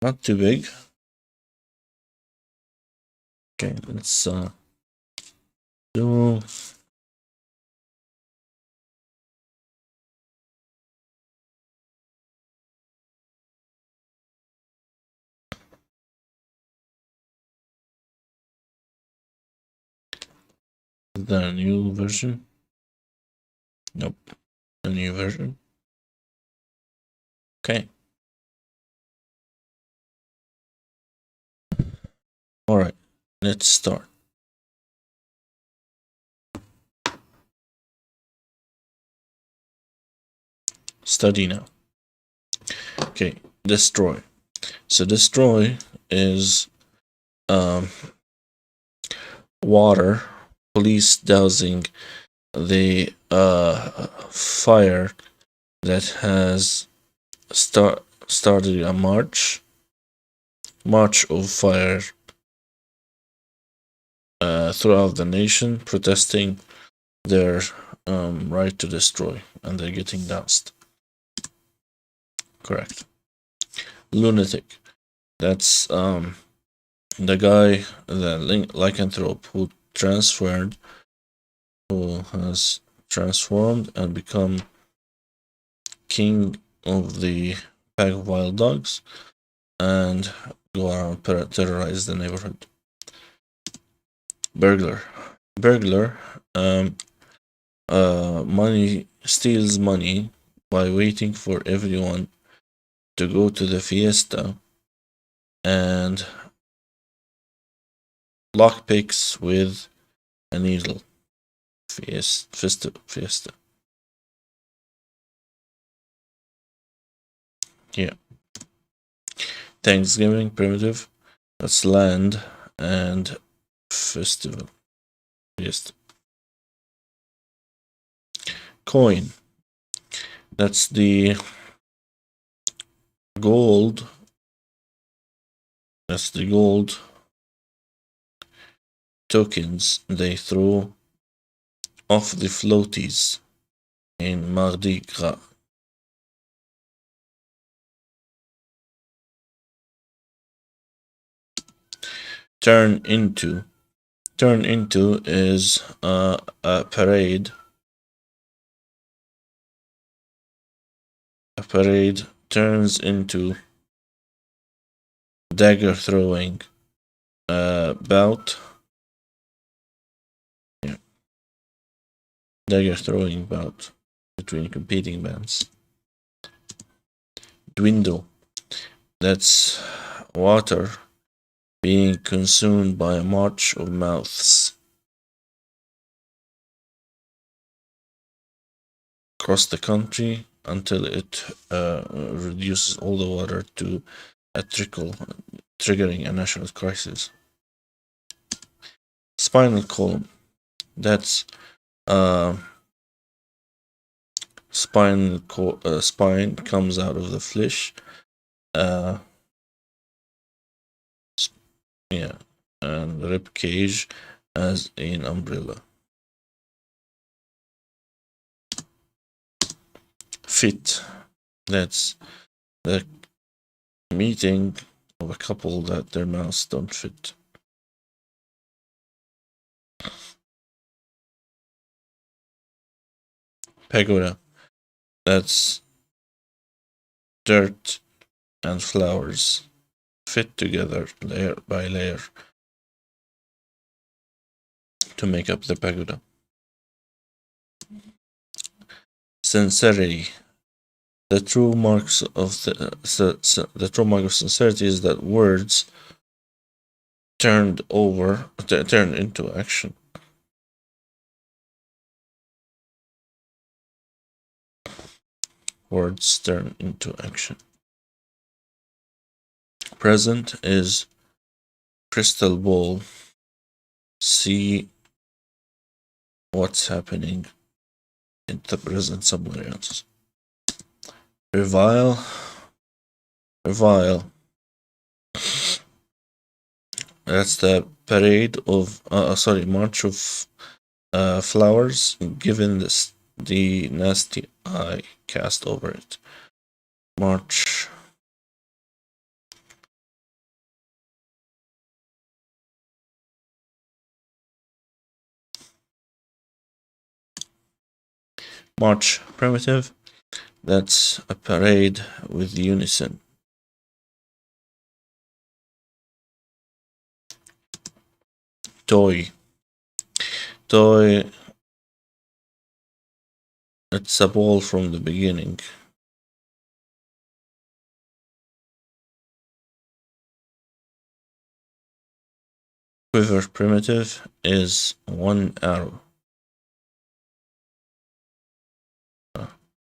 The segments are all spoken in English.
Not too big. Okay, let's do the new version. Nope, the new version. Okay. All right, let's start. Study now. Okay, destroy. So destroy is water, police dousing the fire that has started a march of fire throughout the nation, protesting their right to destroy, and they're getting doused. Correct. Lunatic. That's the guy, the lycanthrope who has transformed and become king of the pack of wild dogs and go around terrorize the neighborhood. Burglar. Burglar money steals money by waiting for everyone to go to the fiesta and lockpicks with a needle. Fiesta. Yeah. Thanksgiving, primitive. That's land and festival. Fiesta. Coin. That's the gold. That's the gold tokens they throw off the floaties in Mardi Gras. Turn into is a parade. A parade turns into dagger throwing bout. Yeah. Dagger throwing bout between competing bands. Dwindle. That's water being consumed by a march of mouths. Across the country until it reduces all the water to a trickle, triggering a national crisis. Spinal column. That's spine comes out of the flesh. Yeah, and rib cage as an umbrella. Fit. That's the meeting of a couple that their mouths don't fit. Pagoda. That's dirt and flowers fit together layer by layer to make up the pagoda. Sincerity. The true marks of the true mark of sincerity is that words turn into action. Words turn into action. Present is crystal ball. See what's happening in the present somewhere else. Revile. That's the parade of march of flowers, given the nasty eye cast over it. March March primitive. That's a parade with unison. Toy. Toy. It's a ball from the beginning. Quiver primitive is 1 arrow.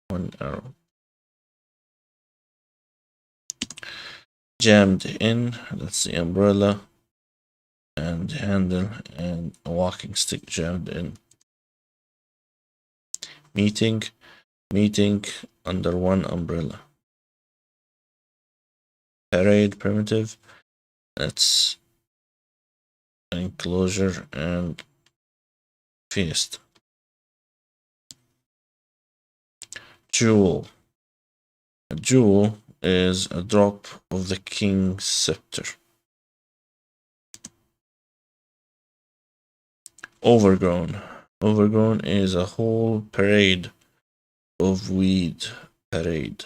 1 arrow. Jammed in, that's the umbrella and handle and a walking stick jammed in. Meeting under 1 umbrella. Parade primitive, that's an enclosure and feast. Jewel. A jewel is a drop of the king's scepter. Overgrown. Overgrown is a whole parade of weed. Parade.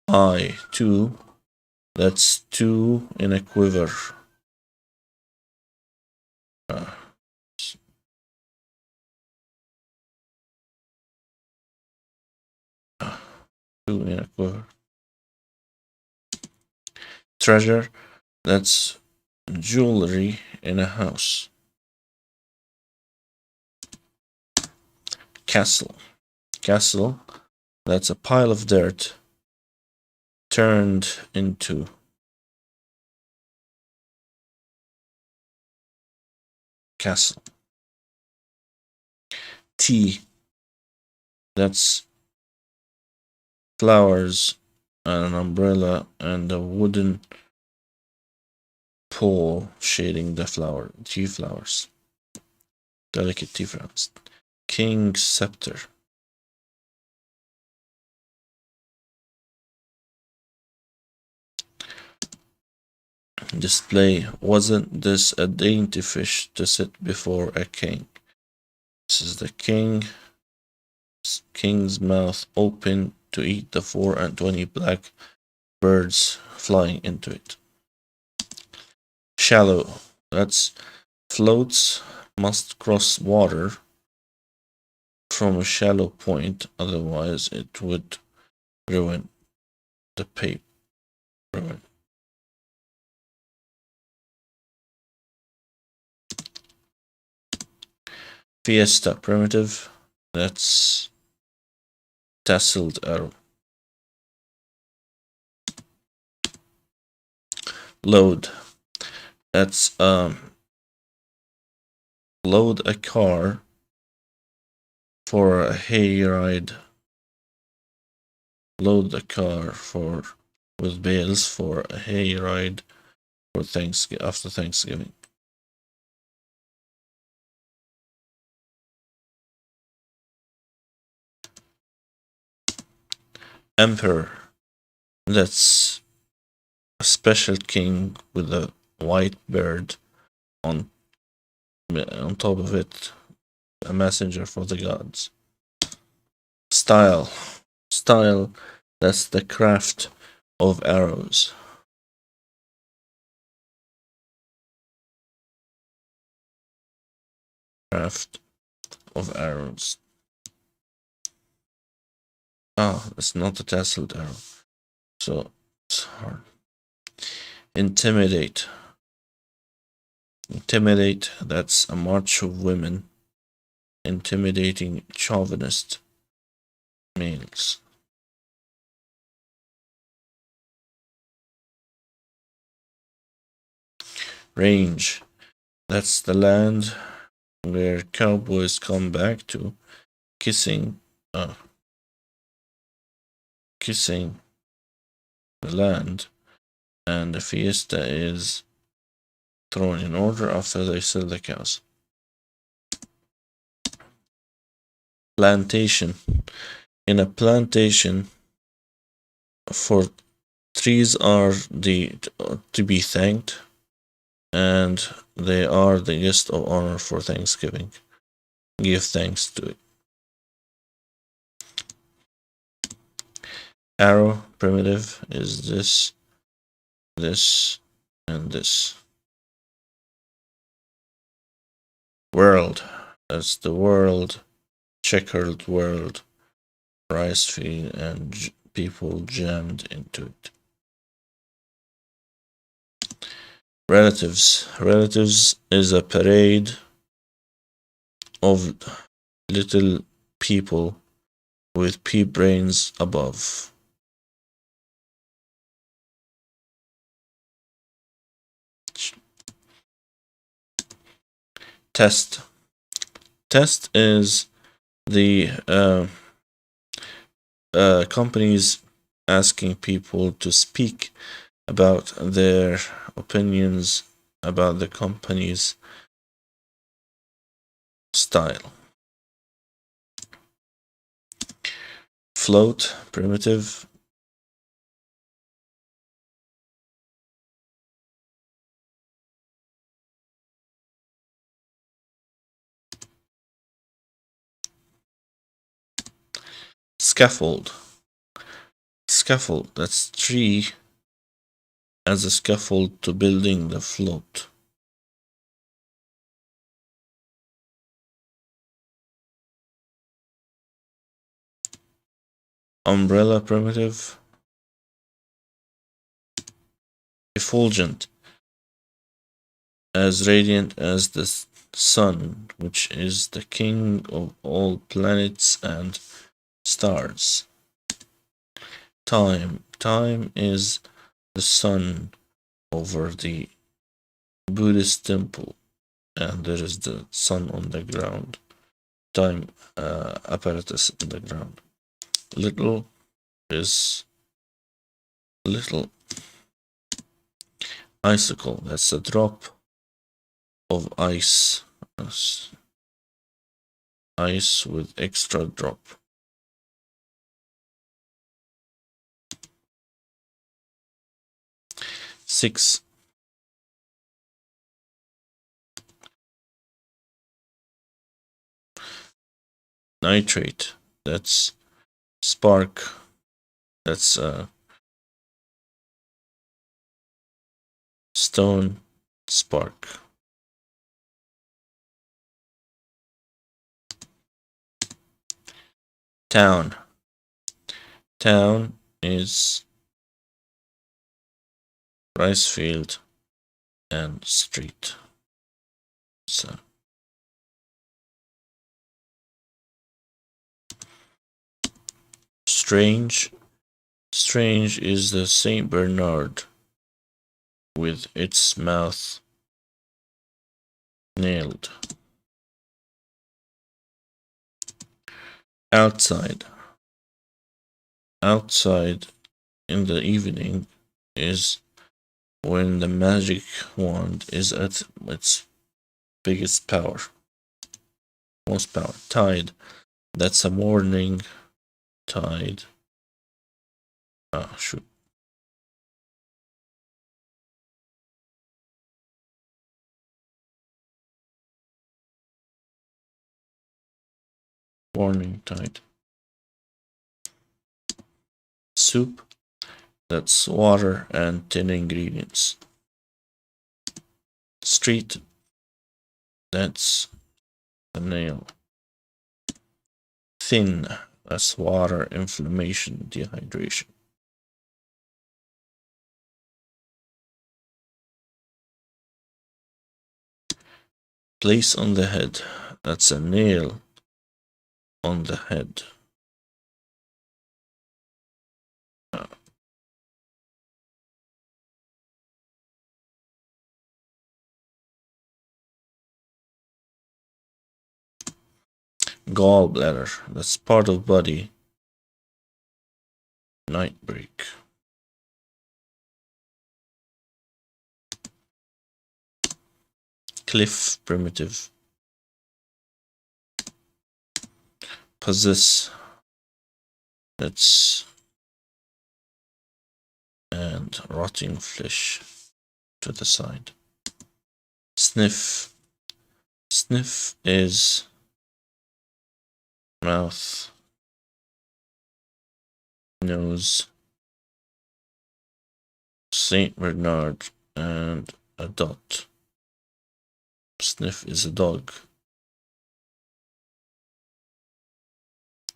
I, 2. That's 2 in a quiver. 2 in a quiver. Treasure, that's jewelry in a house. Castle. Castle, that's a pile of dirt turned into. Castle. Tea, that's flowers and an umbrella and a wooden pole shading the tea flowers. Delicate tea flowers. King's scepter. Display. Wasn't this a dainty fish to sit before a king? This is the king's mouth open to eat the 24 black birds flying into it. Shallow. That's floats must cross water from a shallow point, otherwise it would ruin the paper. Fiesta primitive, that's tasseled arrow. Load, that's load a car for a hayride. Load the car with bales for a hayride for after Thanksgiving. Emperor, that's a special king with a white bird on top of it, a messenger for the gods. Style, that's the craft of arrows. Craft of arrows. It's not a tasseled arrow, so it's hard. Intimidate, that's a march of women intimidating chauvinist males. Range, that's the land where cowboys come back to, kissing the land, and the fiesta is thrown in order after they sell the cows. Plantation. In a plantation, for trees are to be thanked, and they are the guest of honor for Thanksgiving. Give thanks to it. Arrow primitive is this, and this. World, that's the world, checkered world, rice field, and people jammed into it. Relatives is a parade of little people with pea brains above. Test is the companies asking people to speak about their opinions about the company's style. Float primitive. Scaffold, that's tree as a scaffold to building the float. Umbrella primitive. Effulgent, as radiant as the sun, which is the king of all planets and stars. Time is the sun over the Buddhist temple, and there is the sun on the ground. Time apparatus in the ground. Little is little. Icicle, that's a drop of ice. Ice with extra drop. Six. Nitrate, that's spark. That's stone spark. Town is rice field and street. So strange is the Saint Bernard with its mouth nailed. Outside in the evening is when the magic wand is at its biggest power, most power. Tide, that's a morning tide. Shoot. Morning tide. Soup, that's water and 10 ingredients. Street, that's the nail. Thin, that's water, inflammation, dehydration. Place on the head, that's a nail on the head. Gallbladder, that's part of body. Night break. Cliff primitive. Possess, that's and rotting flesh to the side. Sniff. Sniff is mouth, nose, Saint Bernard, and a dot. Sniff is a dog.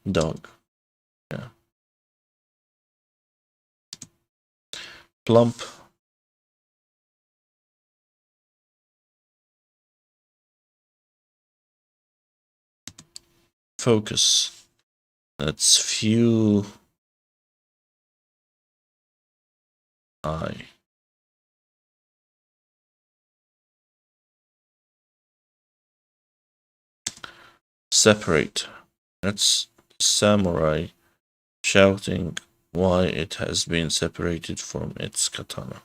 Dog. Yeah. Plump. Focus. That's few. Eye. Separate. That's samurai shouting why it has been separated from its katana.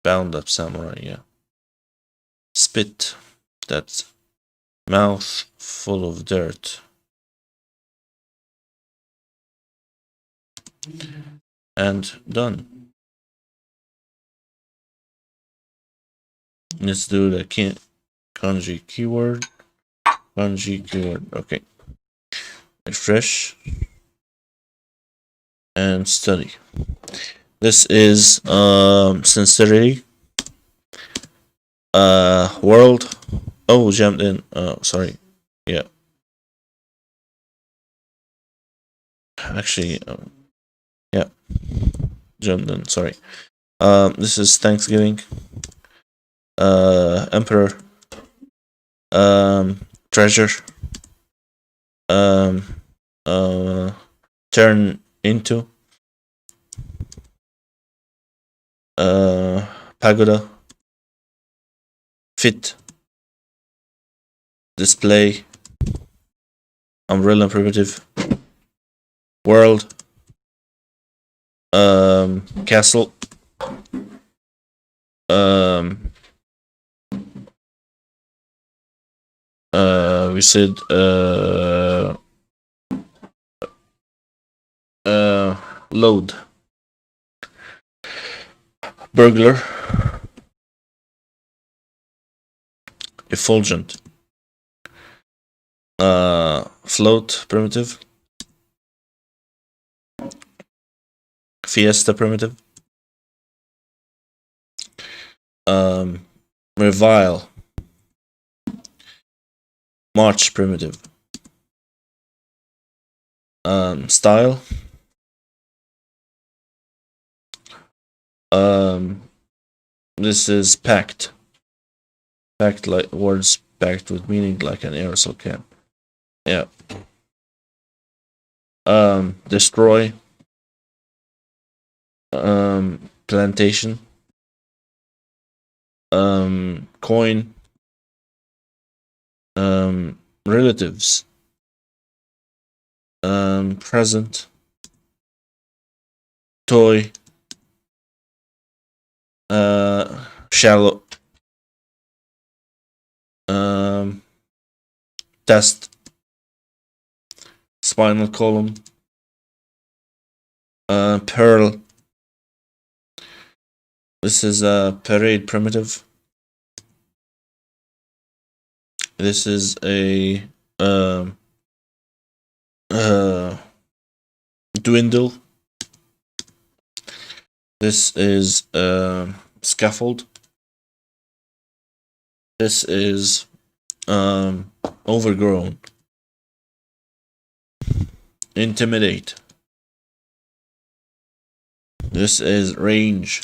Bound up samurai, yeah. Spit. That's mouth full of dirt. And done. Let's do the kanji keyword. Kanji keyword. Okay. Refresh and study. This is sincerity. World. Oh, jammed in. Sorry. Yeah. Actually, yeah. Jammed in. Sorry. This is Thanksgiving. Emperor. Treasure. Turn into. Pagoda. Fit. Display. Umbrella primitive. World. Castle. We said load. Burglar. Effulgent. Float primitive. Fiesta primitive. Revile. March primitive. Style. This is packed. Packed like words packed with meaning like an aerosol can. Yeah. Destroy. Plantation. Coin. Relatives. Present. Toy. Shallow. Test. Spinal column. Pearl. This is a parade primitive. This is a dwindle. This is scaffold. This is overgrown. Intimidate. This is range.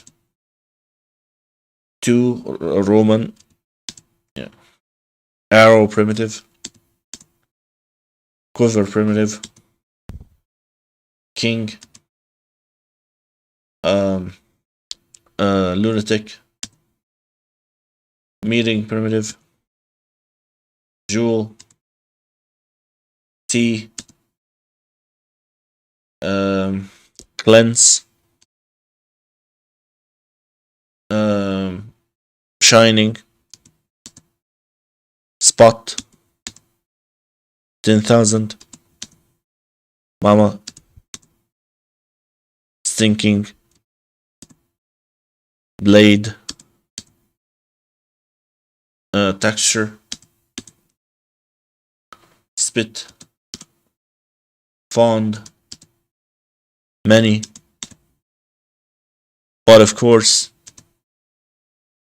2 Roman. Yeah. Arrow primitive. Quiver primitive. King. Lunatic. Meeting primitive. Jewel. Tea. Cleanse. Shining. Spot. 10,000. Mama. Stinking. blade, texture, spit, fond, many, but of course,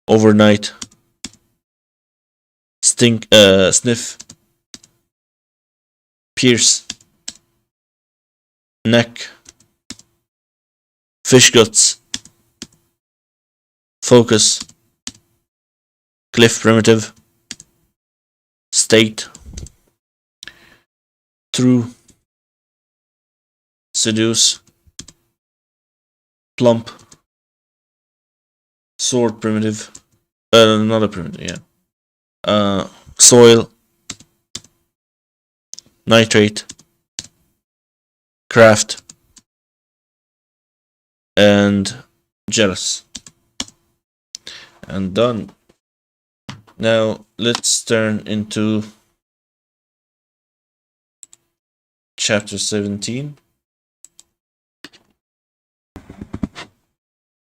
overnight, sniff, pierce, neck, fish guts, focus, cliff primitive, state, true, seduce, plump, sword primitive, another primitive, yeah. Soil, nitrate, craft, and jealous. And done. Now let's turn into chapter 17.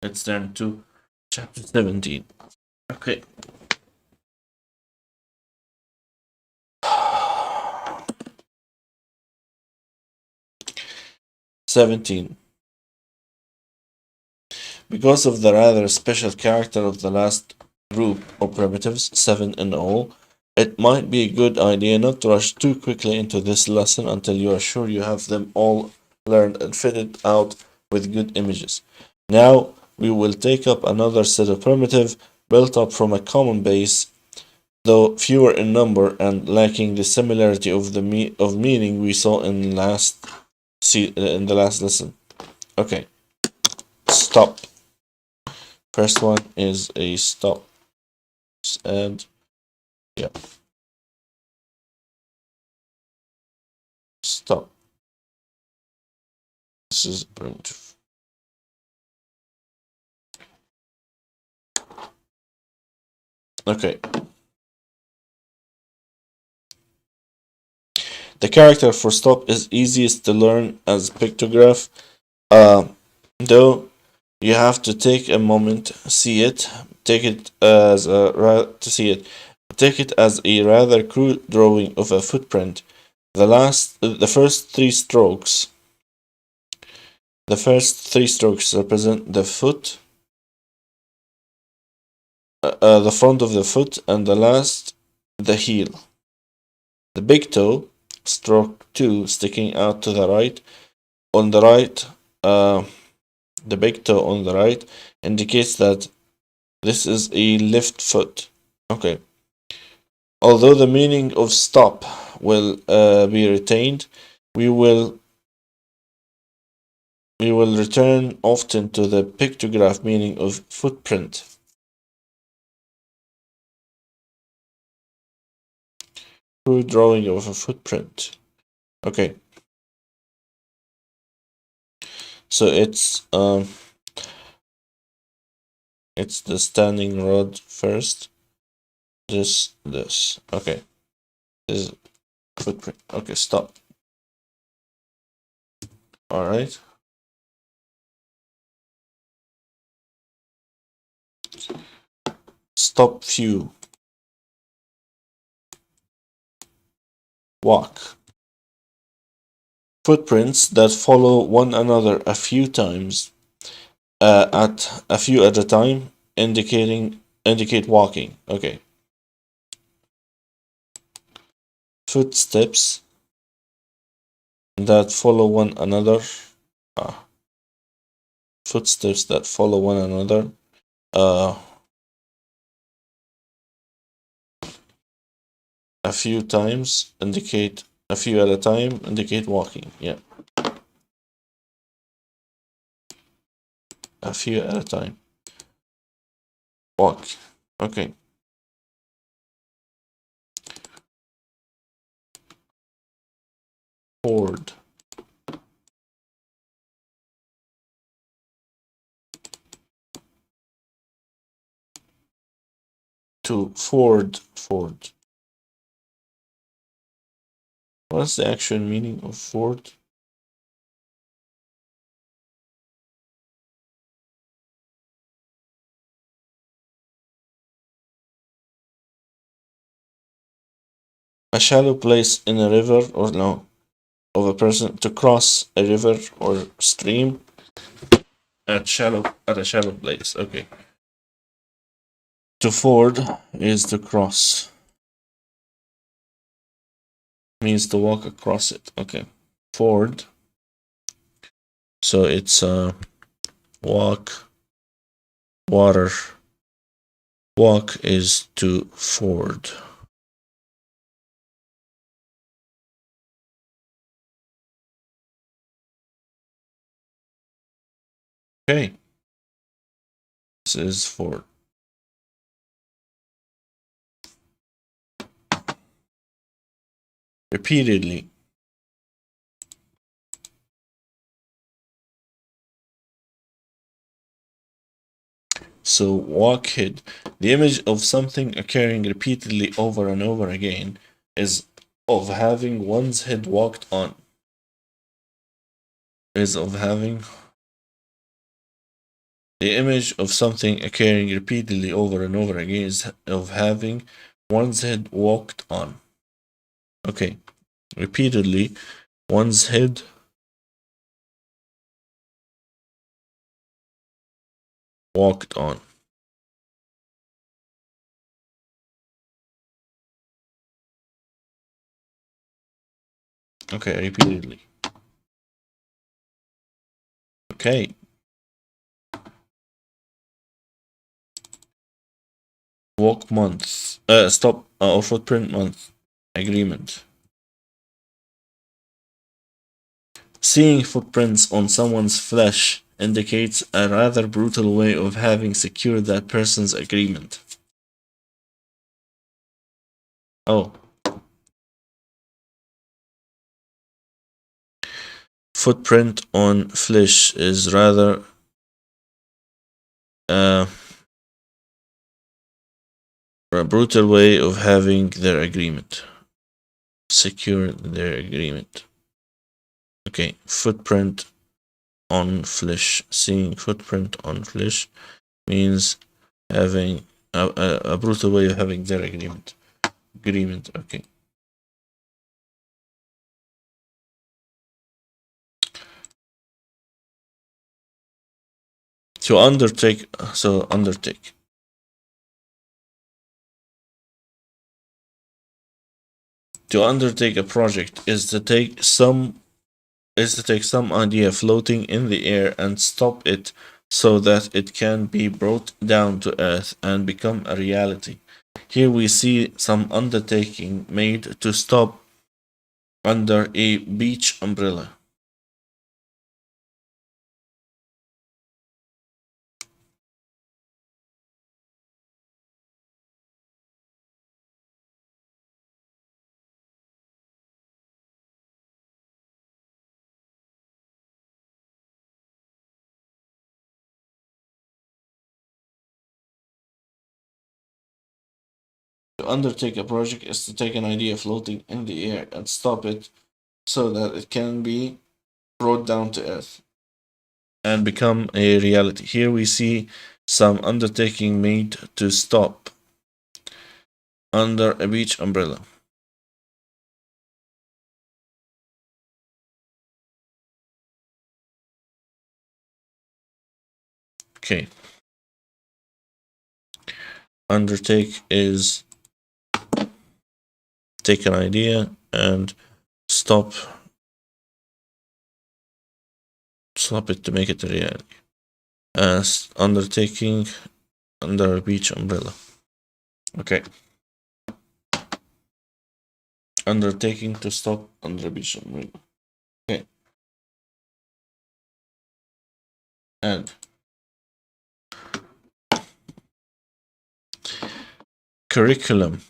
Let's turn to chapter 17. Okay. '17. Because of the rather special character of the last group of primitives, 7 in all, it might be a good idea not to rush too quickly into this lesson until you are sure you have them all learned and fitted out with good images. Now, we will take up another set of primitive built up from a common base, though fewer in number and lacking the similarity of meaning we saw in the last lesson. Okay, stop. First one is a stop, and yeah, stop. This is primitive. Okay. The character for stop is easiest to learn as pictograph, though you have to take a moment, see it, take it as to see it, take it as a rather crude drawing of a footprint. The first three strokes represent the foot, the front of the foot, and the last, the heel. The big toe, stroke 2, sticking out to the right. On the right, the big toe on the right indicates that this is a left foot. Okay. Although the meaning of stop will be retained, we will return often to the pictograph meaning of footprint. True drawing of a footprint. Okay. So it's the standing rod first. This. Okay. This is footprint. Okay, stop. Alright. Stop view. Walk. Footprints that follow one another a few times, at a few at a time, indicate walking. Okay. Footsteps that follow one another. Footsteps that follow one another. A few times indicate a few at a time indicate walking. Yeah. A few at a time. Walk. Okay. Ford. To ford. What's the actual meaning of ford? A shallow place in a river, or no, of a person to cross a river or stream at a shallow place. Okay. To ford is to cross. Means to walk across it. Okay. Ford. So it's walk, water. Walk is to ford. Okay. This is ford. Repeatedly. So walk hid. The image of something occurring repeatedly over and over again is of having one's head walked on. Is of having the image of something occurring repeatedly over and over again is of having one's head walked on. Okay. Repeatedly, one's head walked on. Okay, repeatedly. Okay. Walk month. Stop or footprint month. Agreement. Seeing footprints on someone's flesh indicates a rather brutal way of having secured that person's agreement. Oh. Footprint on flesh is rather a brutal way of having their agreement. Secure their agreement. Okay, footprint on flesh. Seeing footprint on flesh means having a brutal way of having their agreement. Okay. To undertake, so undertake. To undertake a project is to take some idea floating in the air and stop it so that it can be brought down to earth and become a reality. Here we see some undertaking made to stop under a beach umbrella. To undertake a project is to take an idea floating in the air and stop it so that it can be brought down to earth and become a reality. Here we see some undertaking made to stop under a beach umbrella. Okay. Undertake is take an idea and stop it to make it a reality. As undertaking under a beach umbrella. Okay. Undertaking to stop under a beach umbrella. Okay. And curriculum.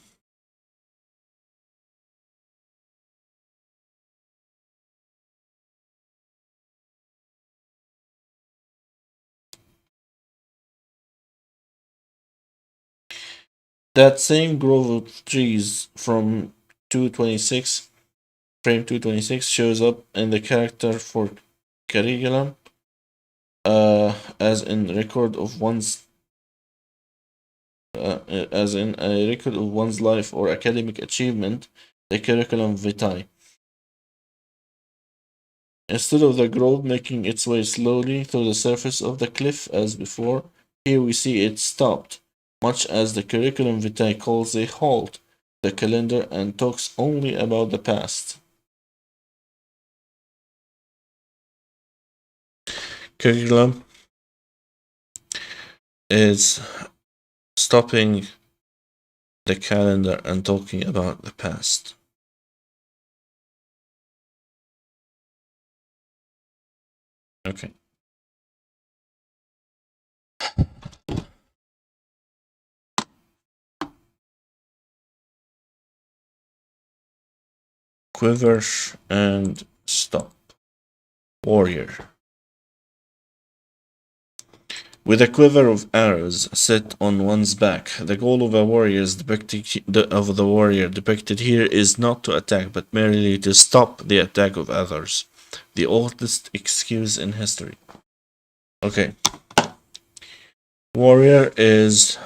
That same grove of trees from 226, frame 226, shows up in the character for curriculum as in record of one's as in a record of one's life or academic achievement the curriculum vitae. Instead of the grove making its way slowly through the surface of the cliff as before, here we see it stopped, much as the curriculum vitae calls a halt the calendar and talks only about the past. Curriculum is stopping the calendar and talking about the past. Okay. Quiver and stop. Warrior. With a quiver of arrows set on one's back, the goal of a warrior depicted here is not to attack, but merely to stop the attack of others. The oldest excuse in history. Okay. Warrior is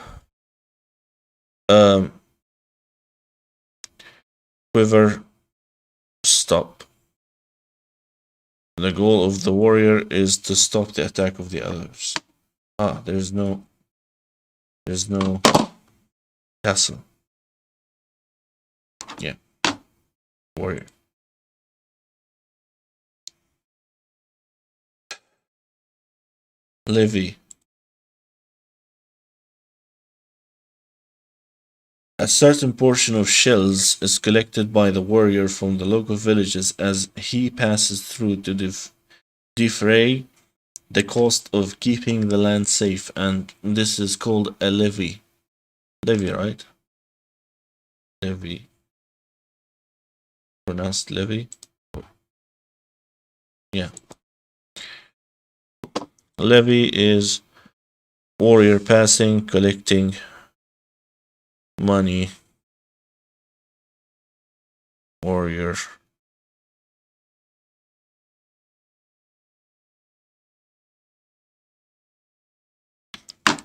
quiver stop. The goal of the warrior is to stop the attack of the others. There's no castle. Yeah. Warrior. Levy. A certain portion of shells is collected by the warrior from the local villages as he passes through to defray the cost of keeping the land safe, and this is called a levy. Levy, right? Levy. Pronounced levy? Yeah. Levy is warrior passing, collecting money. Warrior.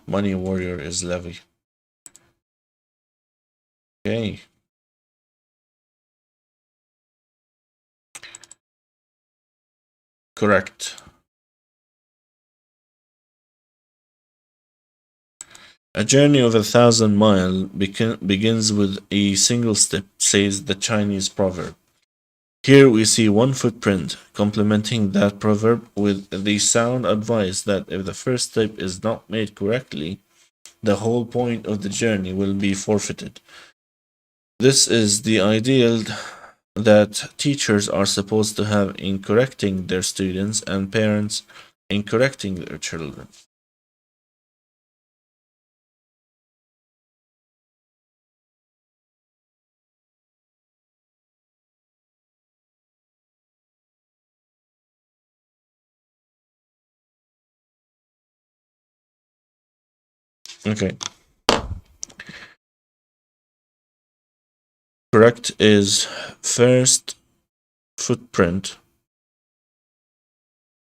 Money warrior is levy. Okay. Correct. A journey of 1,000 miles begins with a single step, says the Chinese proverb. Here we see one footprint, complementing that proverb with the sound advice that if the first step is not made correctly, the whole point of the journey will be forfeited. This is the ideal that teachers are supposed to have in correcting their students and parents in correcting their children. Okay. Correct is first footprint.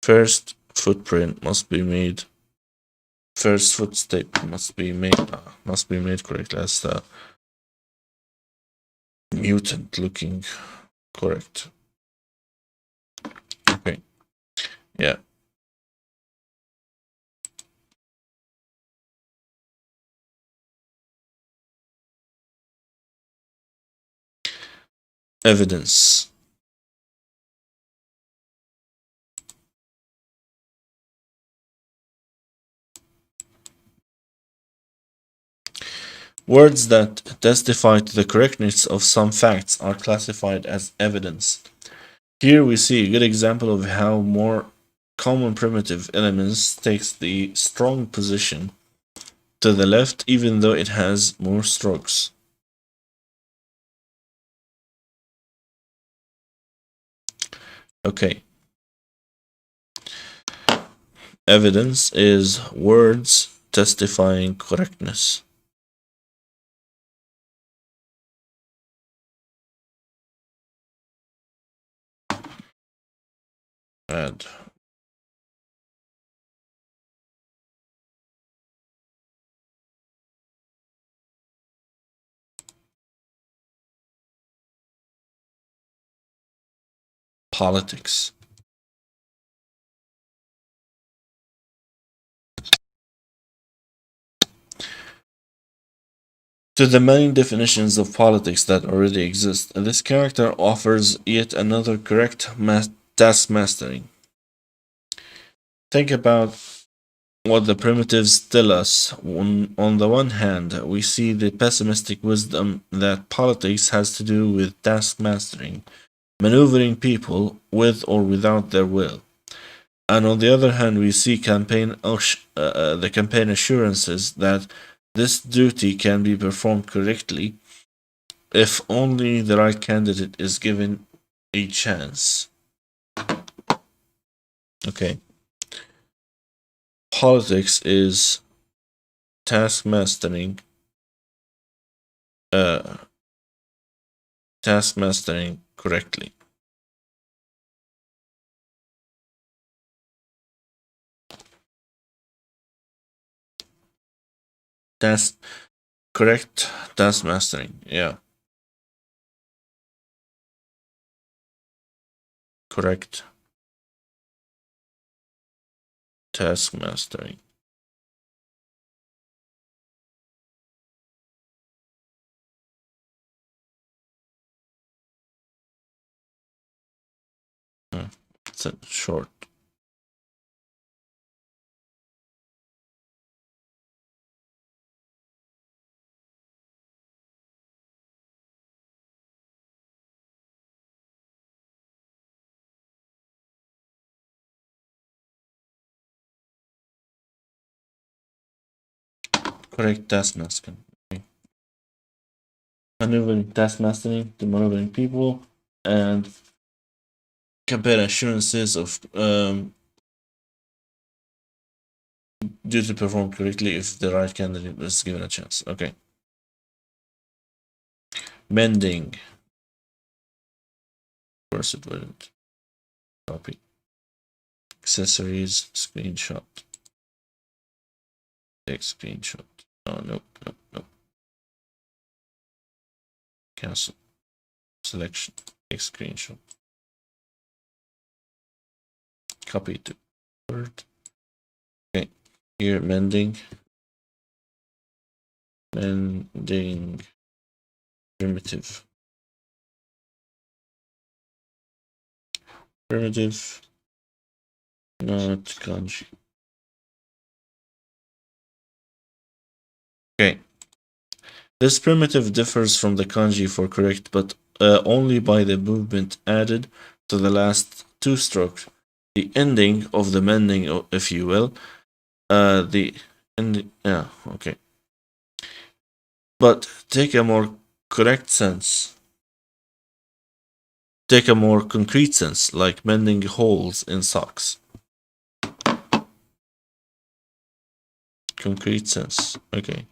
First footprint must be made. First footstep must be made correctly. That's the mutant looking correct. Okay. Yeah. Evidence. Words that testify to the correctness of some facts are classified as evidence. Here we see a good example of how more common primitive elements takes the strong position to the left even though it has more strokes. Okay. Evidence is words testifying correctness. Add. politics. To the many definitions of politics that already exist, this character offers yet another correct task mastering. Think about what the primitives tell us. On the one hand, we see the pessimistic wisdom that politics has to do with task mastering, maneuvering people with or without their will. And on the other hand, we see the campaign assurances that this duty can be performed correctly if only the right candidate is given a chance. Okay. Politics is task mastering correctly. Correct task mastering, yeah. Correct task mastering. It's short. Correct task mastering. Okay. Maneuvering task mastering to maneuvering people and compare assurances of due to perform correctly if the right candidate is given a chance. Okay. Mending. Of course it wouldn't. Copy. Accessories, screenshot. Take screenshot. Oh, nope. Cancel. Selection. Take screenshot. Copy to Word. Okay. Here, mending. Mending. Primitive. Primitive. Not kanji. Okay. This primitive differs from the kanji for correct, but only by the movement added to the last two strokes. The ending of the mending, if you will. The ending, yeah, okay. But take a more correct sense. Take a more concrete sense, like mending holes in socks. Concrete sense, okay.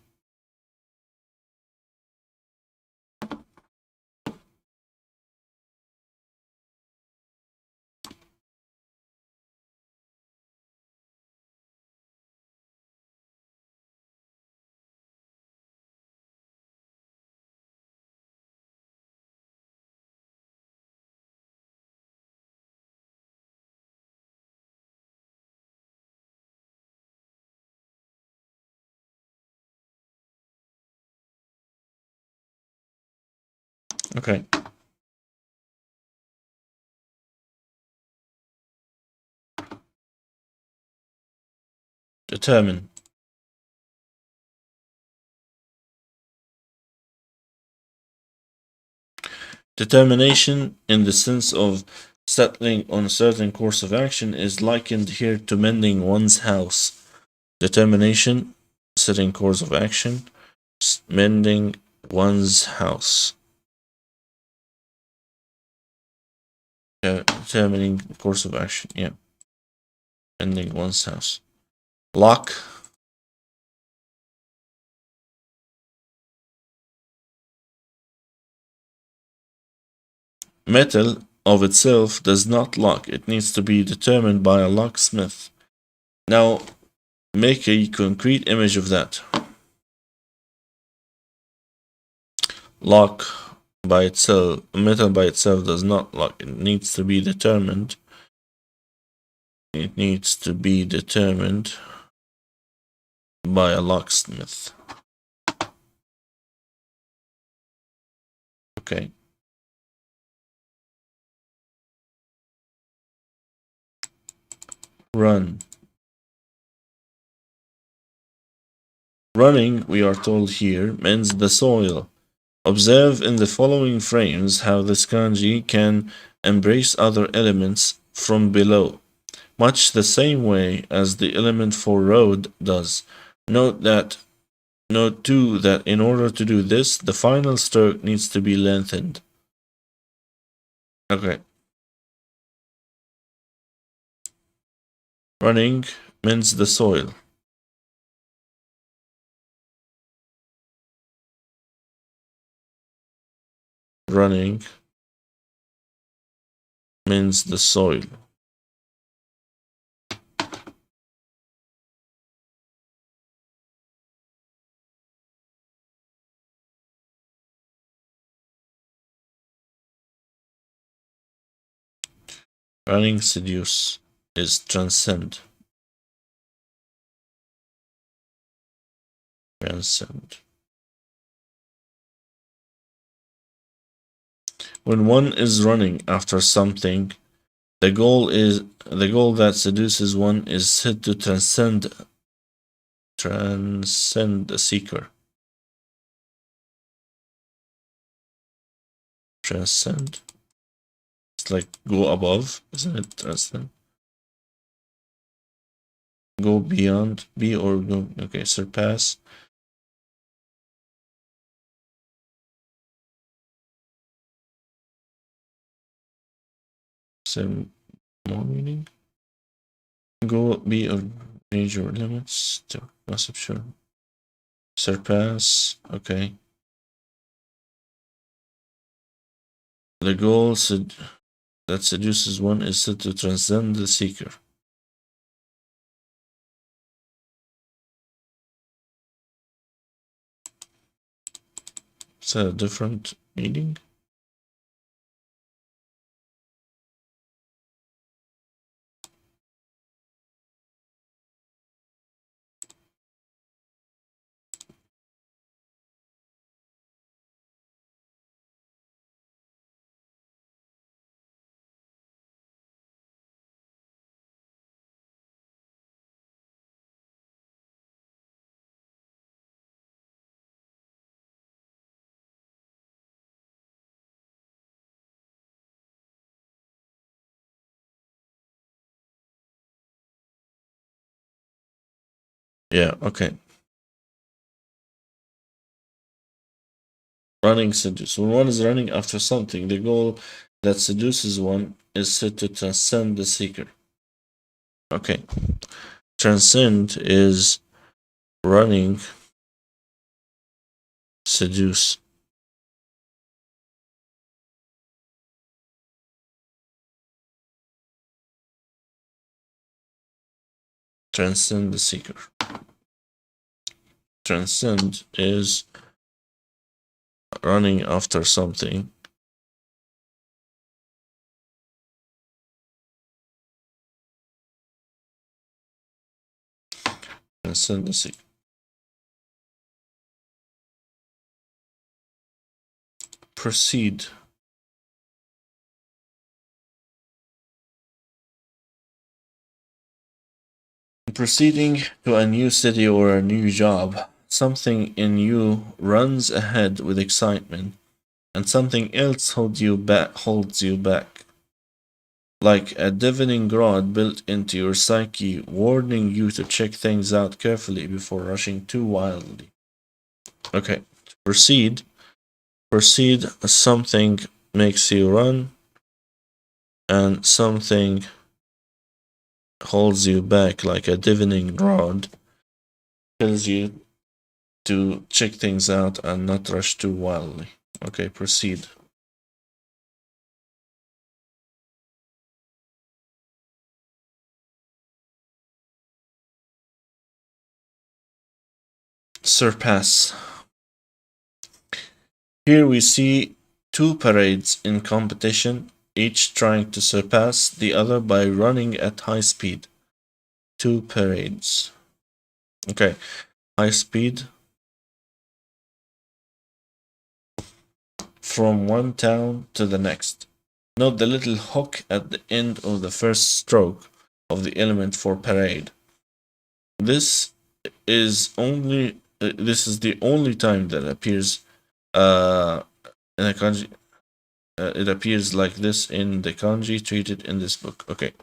Okay. Determine. Determination, in the sense of settling on a certain course of action, is likened here to mending one's house. Determination, setting course of action, mending one's house. Determining course of action, yeah. Mending one's house. Lock. Metal of itself does not lock. It needs to be determined by a locksmith. Now, make a concrete image of that. Lock by itself, metal by itself does not lock. It needs to be determined. It needs to be determined by a locksmith. Okay. Run. Running, we are told here, mends the soil. Observe in the following frames how this kanji can embrace other elements from below, much the same way as the element for road does. Note 2 that in order to do this, the final stroke needs to be lengthened. Okay. Running mends the soil. Running mends the soil. Running seduce is transcend. Transcend. When one is running after something, the goal that seduces one is said to transcend the seeker. Transcend. It's like go above, isn't it? Transcend. Go beyond, be or go. Okay, surpass. Some more meaning. Go be or major limits to perception. Surpass. Okay. The goal that seduces one is said to transcend the seeker. Is that a different meaning? Yeah, okay. Running seduce. When one is running after something, the goal that seduces one is said to transcend the seeker. Okay. Transcend is running, seduce. Transcend the seeker. Transcend is running after something. Transcend the seeker. Proceed. Proceeding to a new city or a new job, something in you runs ahead with excitement, and something else holds you back. Like a deafening rod built into your psyche, warning you to check things out carefully before rushing too wildly. Okay, proceed. Proceed, something makes you run, and something holds you back like a deafening rod, tells you to check things out and not rush too wildly. Okay, proceed. Surpass. Here we see two parades in competition, each trying to surpass the other by running at high speed. Two parades. Okay, high speed from one town to the next. Note the little hook at the end of the first stroke of the element for parade. This is the only time that appears in a kanji. It appears like this in the kanji treated in this book. Okay.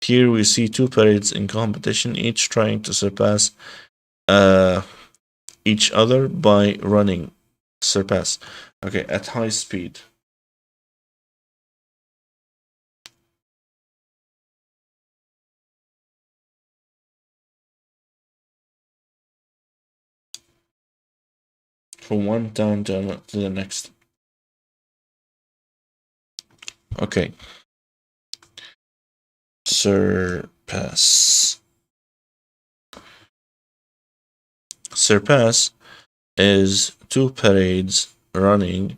Here we see two parades in competition, each trying to surpass each other by running. Surpass. Okay, at high speed. From one town to the next. Okay. Surpass. Surpass is two parades running,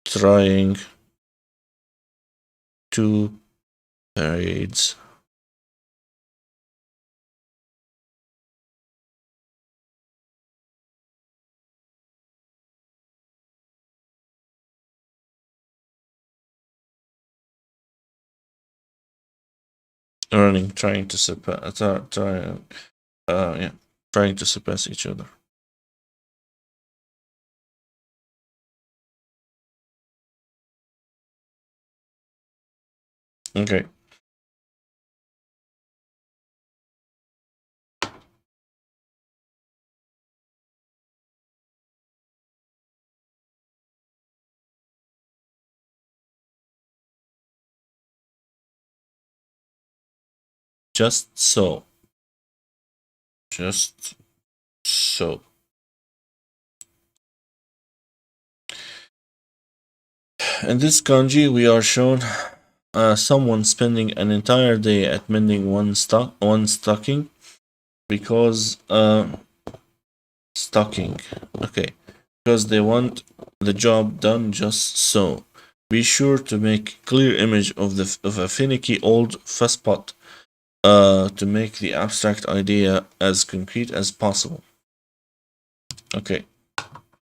trying two parades. Running, trying to surpass, trying to surpass each other. Okay. Just so. Just so. In this kanji, we are shown someone spending an entire day at mending one stocking because stocking. Okay, because they want the job done just so. Be sure to make clear image of a finicky old fusspot to make the abstract idea as concrete as possible. Okay,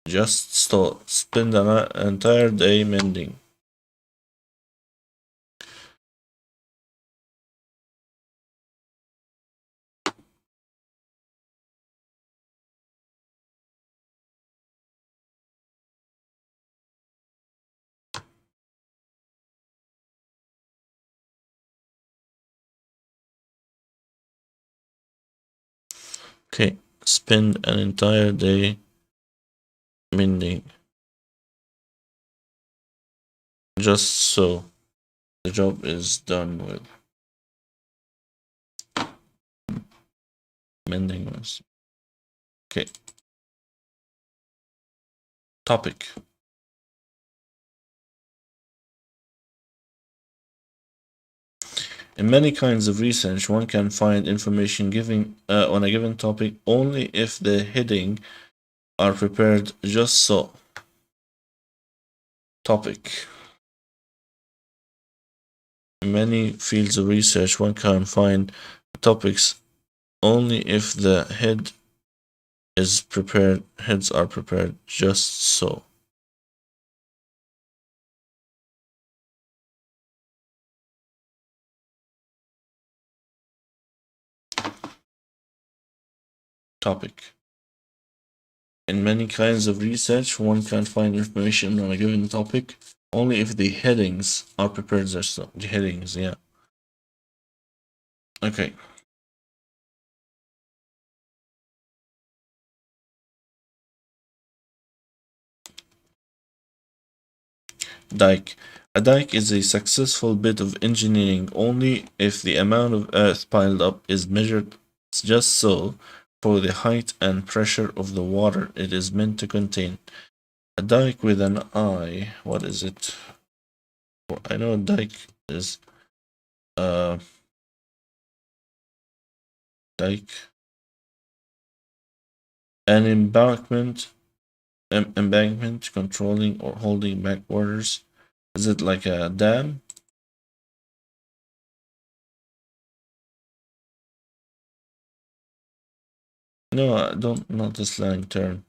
just spend an entire day mending. Okay, spend an entire day mending. Just so the job is done with. Mending was. Okay. Topic. In many kinds of research, one can find information giving on a given topic only if the heading are prepared just so. Topic. In many fields of research, one can find topics only if the heads are prepared just so. Topic. In many kinds of research, one can find information on a given topic only if the headings are prepared just so. The headings, yeah. Okay. Dike. A dike is a successful bit of engineering only if the amount of earth piled up is measured just so for the height and pressure of the water it is meant to contain. A dike with an I, what is it? I know a dike is dike. An embankment embankment, controlling or holding back waters. Is it like a dam? No, I don't. Not the slang term.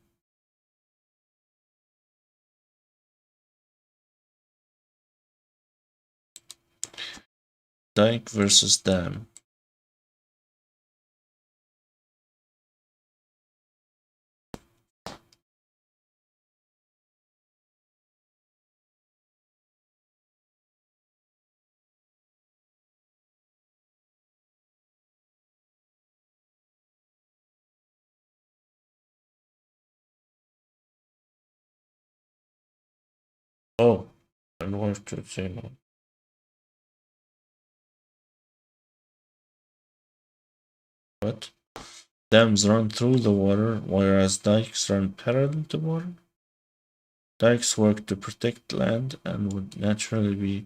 Dike versus dam. Oh, and what to say now? What? Dams run through the water, whereas dikes run parallel to water. Dikes work to protect land and would naturally be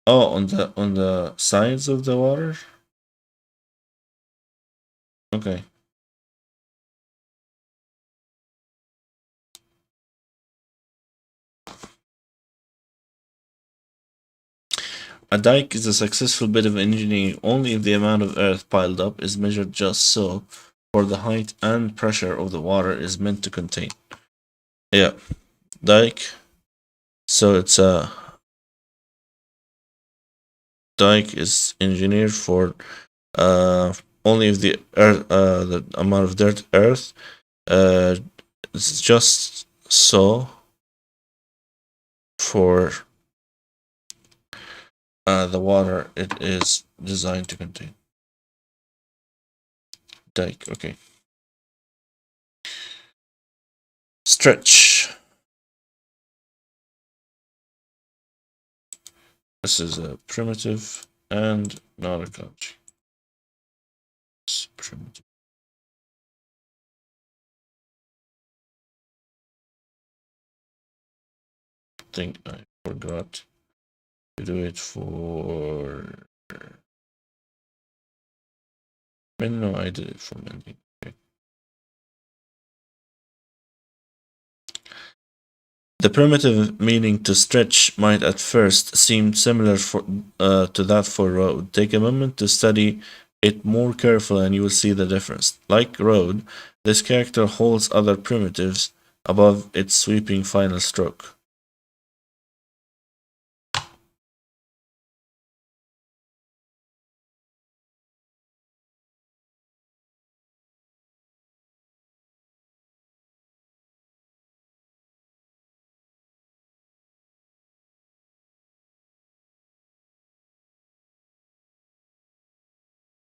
on the sides of the water. Okay. A dike is a successful bit of engineering only if the amount of earth piled up is measured just so for the height and pressure of the water is meant to contain. Yeah, dike. So it's a dike is engineered for only if the earth the amount of dirt earth is just so for the water it is designed to contain. Dike, okay. Stretch. This is a primitive and not a kanji. It's primitive. I think I forgot to do it for. No, I did it for mending. Okay. The primitive meaning to stretch might at first seem similar to that for road. Take a moment to study it more carefully and you will see the difference. Like road, this character holds other primitives above its sweeping final stroke.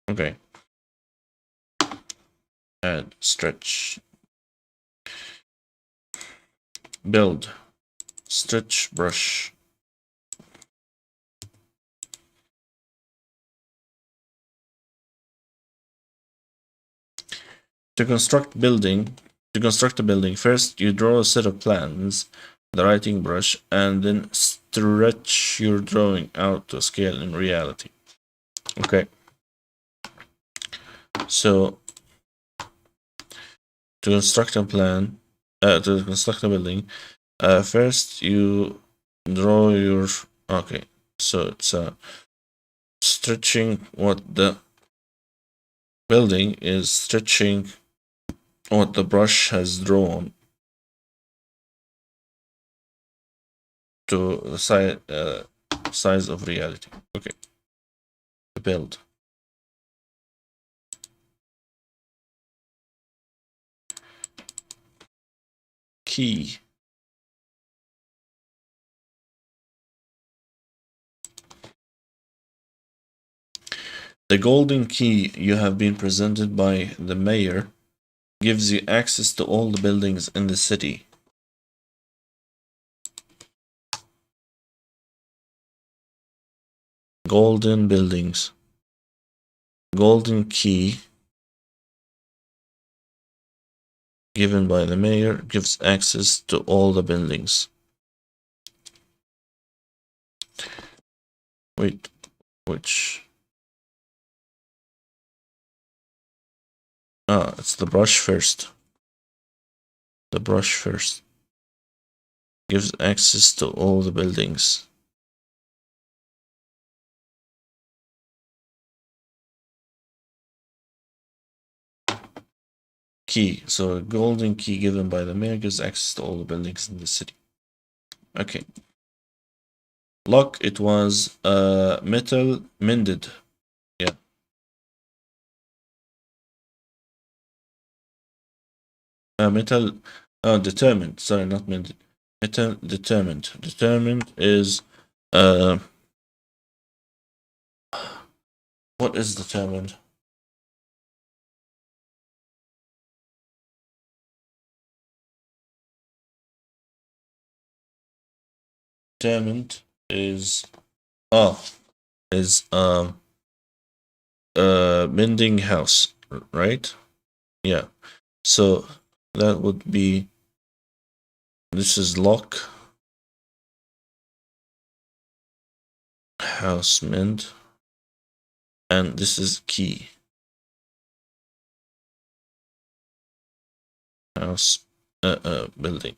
Okay. Add stretch. Build. Stretch brush. To construct a building, first you draw a set of plans, the writing brush, and then stretch your drawing out to scale in reality. Okay. So to construct a building, first you draw your. Okay, so it's stretching what the building is stretching what the brush has drawn to the size of reality. Okay. Build. Key. The golden key you have been presented by the mayor gives you access to all the buildings in the city. Golden buildings. Golden key given by the mayor gives access to all the buildings. Wait, which? It's the brush first. The brush first. gives access to all the buildings. Key. So a golden key given by the mayor gives access to all the buildings in the city. Okay. Lock. It was metal mended. Yeah. Metal. Determined. Sorry, not mended. Metal determined. Determined is what is determined? Determined is is mending house, right? Yeah. So that would be, this is lock, house mend, and this is key, house building.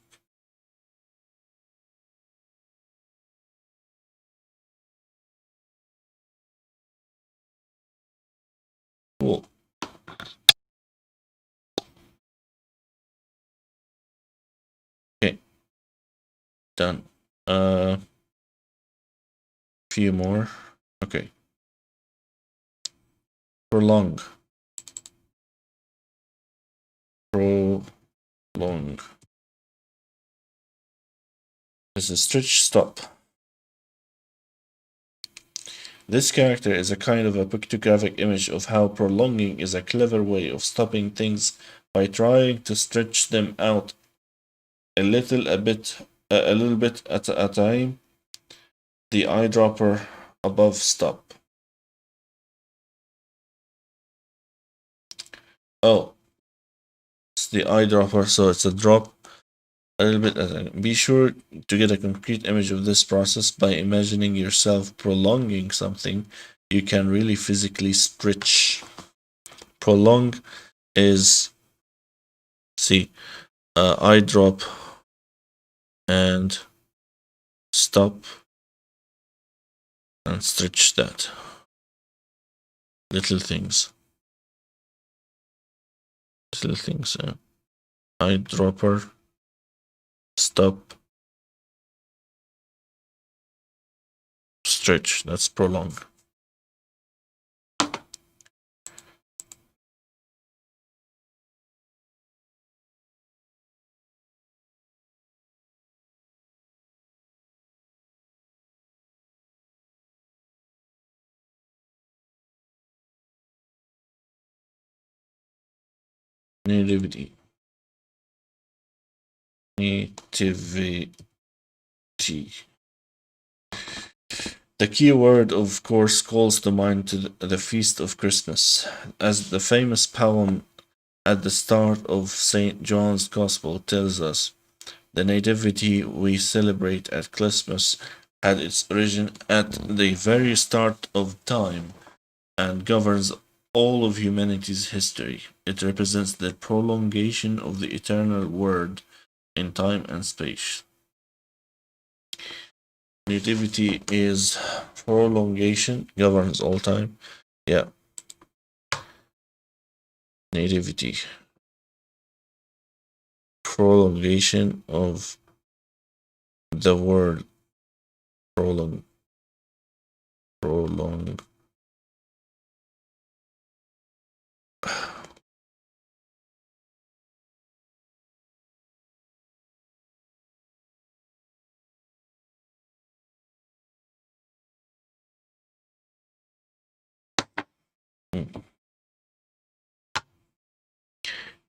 Cool. Okay. Done. Few more. Okay. Prolong. Prolong. This is stretch stop. This character is a kind of a pictographic image of how prolonging is a clever way of stopping things by trying to stretch them out a little bit at a time. The eyedropper above stop. Oh, it's the eyedropper, so it's a drop a little bit at a time. Be sure to get a concrete image of this process by imagining yourself prolonging something you can really physically stretch. Prolong is, see, eyedrop and stop and stretch that. Little things. Little things. Eyedropper, stop, stretch. That's prolong. Nativity. Nativity. The key word, of course, calls to mind to the feast of Christmas, as the famous poem at the start of St. John's Gospel tells us. The nativity we celebrate at Christmas had its origin at the very start of time and governs all of humanity's history. It represents the prolongation of the eternal word in time and space. Nativity is prolongation, governs all time. Yeah. Nativity. Prolongation of the word. Prolong. Prolong.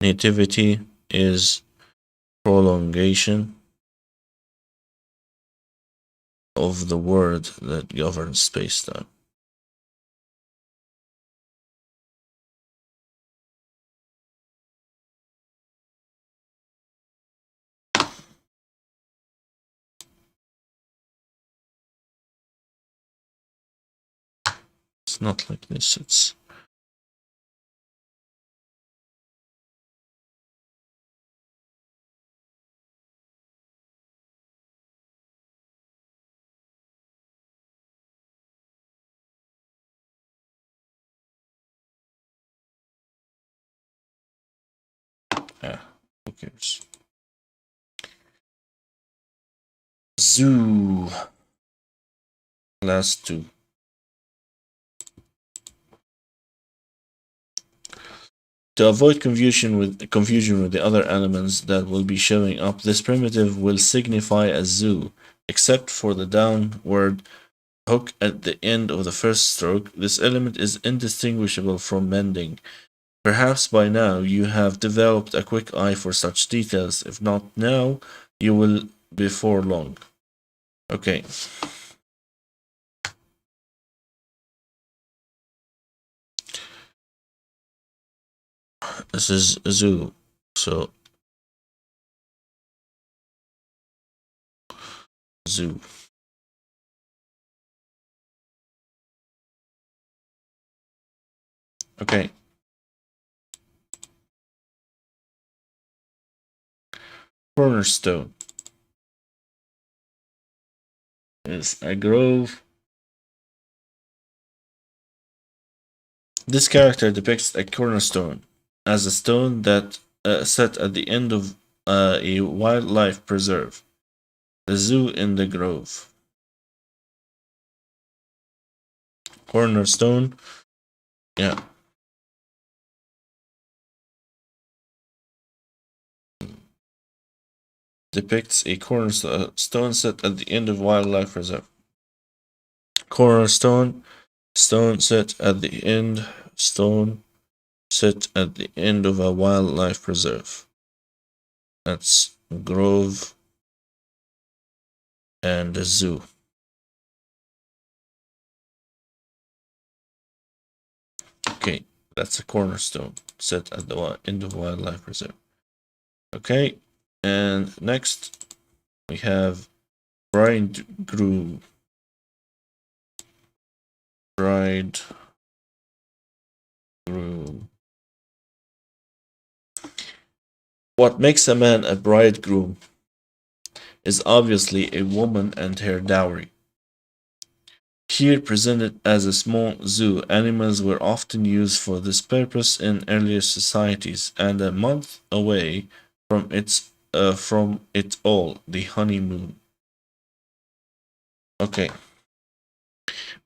Nativity is prolongation of the word that governs space-time. It's not like this, it's cares? Zoo. Last two. To avoid confusion with the other elements that will be showing up, this primitive will signify a zoo, except for the downward hook at the end of the first stroke. This element is indistinguishable from mending. Perhaps by now you have developed a quick eye for such details. If not now, you will before long. Okay. This is a zoo. So zoo. Okay. Cornerstone is a grove. This character depicts a cornerstone as a stone that set at the end of a wildlife preserve. The zoo in the grove. Cornerstone. Yeah. Depicts a cornerstone set at the end of wildlife preserve. Cornerstone. Stone set at the end. Stone set at the end of a wildlife preserve. That's grove and a zoo. Okay, that's a cornerstone set at the end of wildlife preserve. Okay, and next we have bridegroom. Bridegroom. What makes a man a bridegroom is obviously a woman and her dowry. Here presented as a small zoo, animals were often used for this purpose in earlier societies, and a month away from it all, the honeymoon. Okay.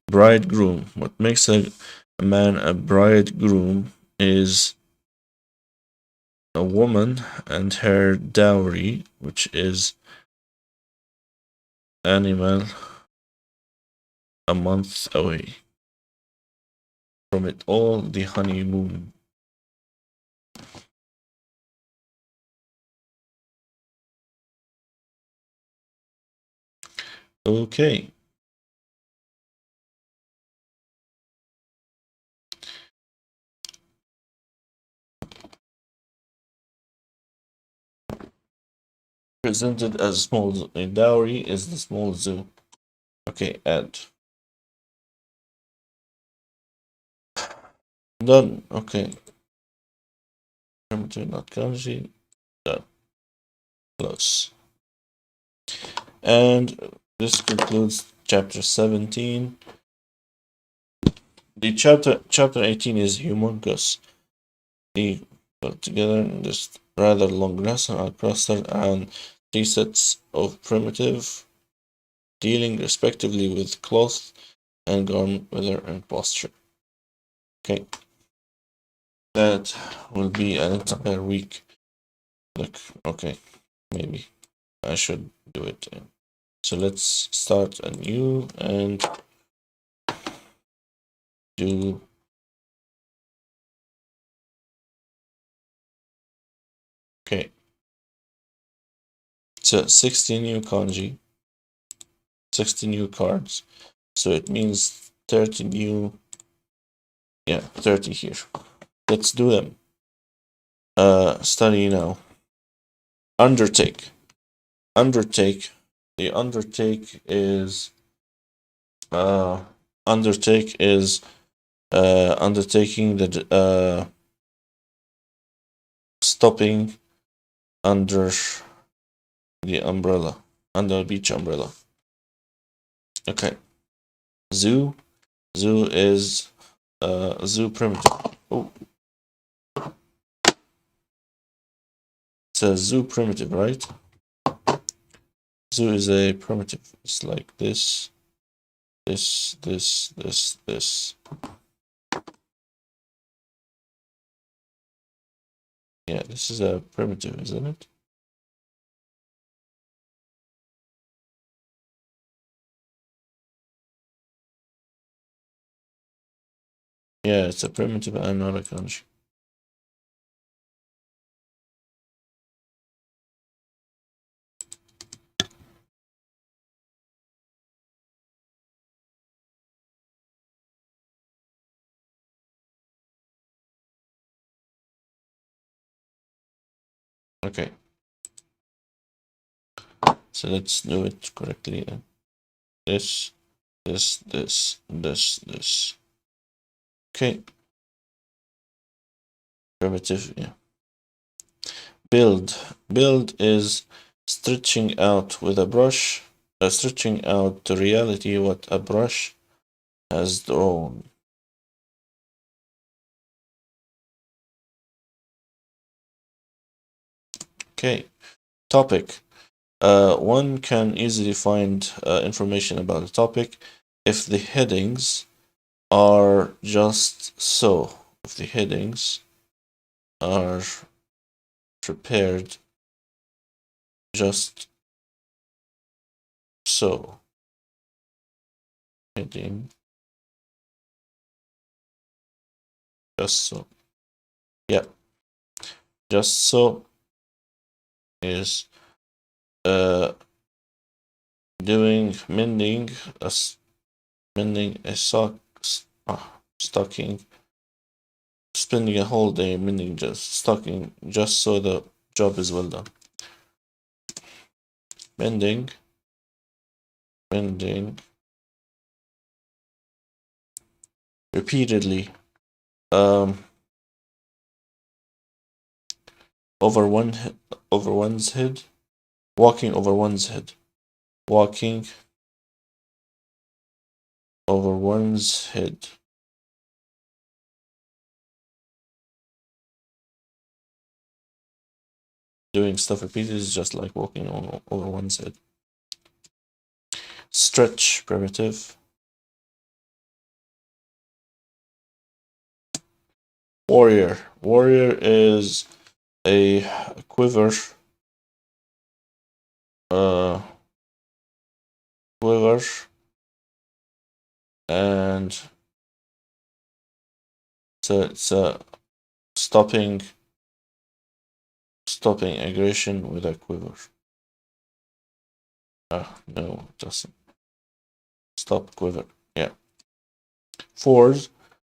Bridegroom. What makes a man a bridegroom is a woman and her dowry, which is animal a month away from it all, the honeymoon. Okay. Presented as small zoo. A dowry is the small zoo. Okay, add. Done. Okay. Primitive, not kanji. Done. Close. And this concludes chapter 17. The chapter 18 is humongous. The put together in this rather long lesson are clustered around three sets of primitive, dealing respectively with cloth and garment weather and posture. Okay. That will be an entire week. Look, okay, maybe I should do it. So let's start anew and do okay. So 60 new kanji, 60 new cards. So it means 30 new, 30 here. Let's do them. Study now. Undertake. Undertake. The undertake is undertaking the stopping under the umbrella, under the beach umbrella. Okay. Zoo. Zoo is zoo primitive. Oh. It's a zoo primitive, right? Zoo is a primitive. It's like this, this, this, this, this. Yeah, this is a primitive, isn't it? Yeah, it's a primitive and not a kanji. Okay. So let's do it correctly then. This, this. Okay. Primitive, yeah. Build. Build is stretching out with a brush, stretching out to reality what a brush has drawn. Okay. Topic. One can easily find information about the topic if the headings are just so. If the headings are prepared just so. Heading just so. Yeah. Just so is doing mending a sock, stocking, spending a whole day mending just stocking just so the job is well done. Mending repeatedly over one's head, walking over one's head, walking over one's head. Doing stuff repeatedly is just like walking over one's head. Stretch primitive. Warrior. Warrior is a quiver. Quiver and it's a stopping aggression with a quiver. No, it doesn't. Stop quiver. Yeah. Ford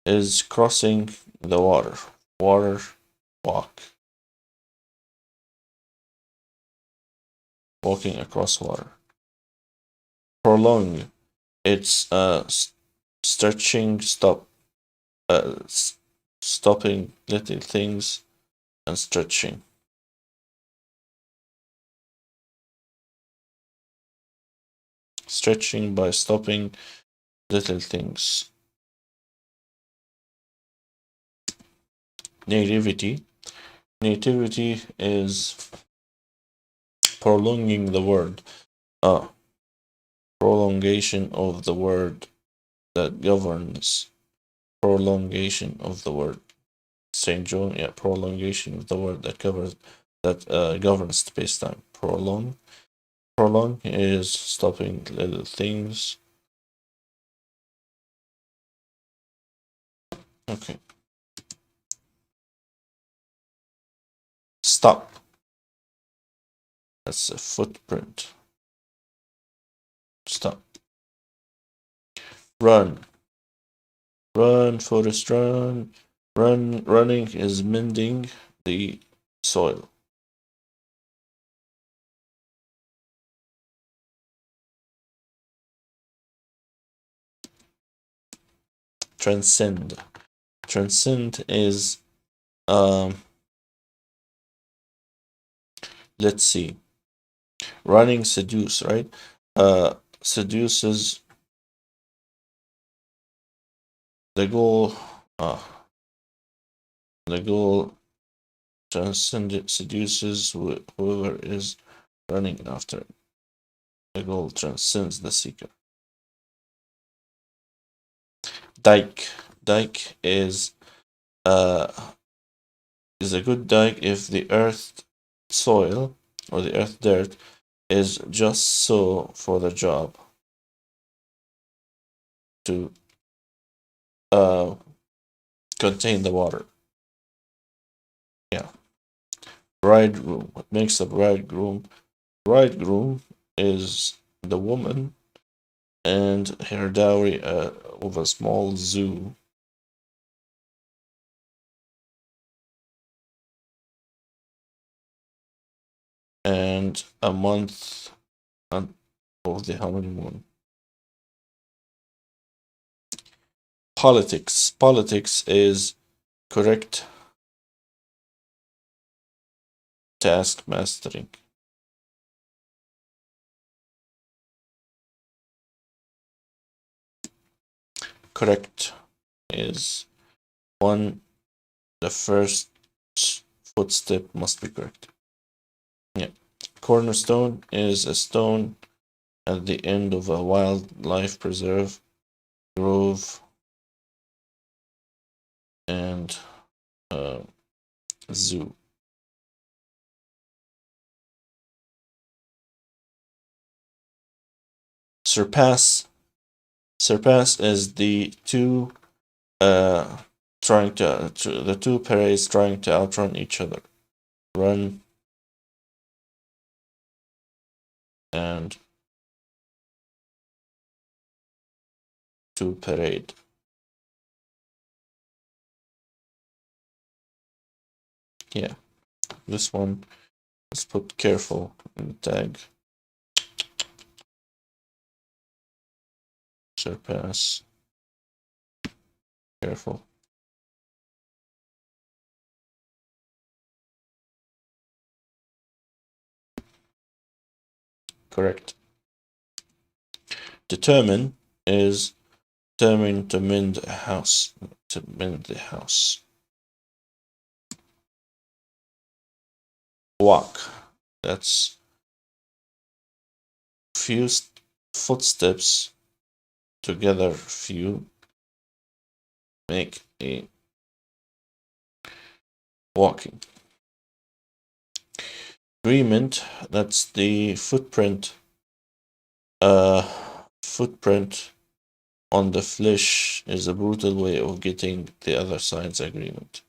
is crossing the water. Water walk. Walking across water. Prolong. It's stretching, stopping little things and stretching. Stretching by stopping little things. Nativity. Nativity is prolonging the word. Prolongation of the word that governs. Prolongation of the word. St. John, yeah, prolongation of the word that governs space-time. Prolong is stopping little things. Okay. Stop. That's a footprint. Stop. Run. Run, Forrest, run. Running is mending the soil. Transcend. Transcend is let's see. Running seduce, right? Seduces the goal. The goal seduces whoever is running after it. The goal transcends the seeker. Dike is a good dike if the earth soil or the earth dirt is just so for the job to contain the water. Yeah. Bridegroom. What makes a bridegroom? Bridegroom is the woman and her dowry of a small zoo. And a month of the honeymoon. Politics. Politics is correct task mastering. Correct is one, the first footstep must be correct. Yeah. Cornerstone is a stone at the end of a wildlife preserve, grove, and zoo. Surpass is the two the two parades trying to outrun each other. Run and to parade. Yeah, this one, let's put careful in the tag. Surpass. Careful. Correct. Determine is determined to mend a house. To mend the house. Walk. That's few footsteps together. Few make a walking. Agreement. That's the footprint. Footprint on the flesh is a brutal way of getting the other side's agreement.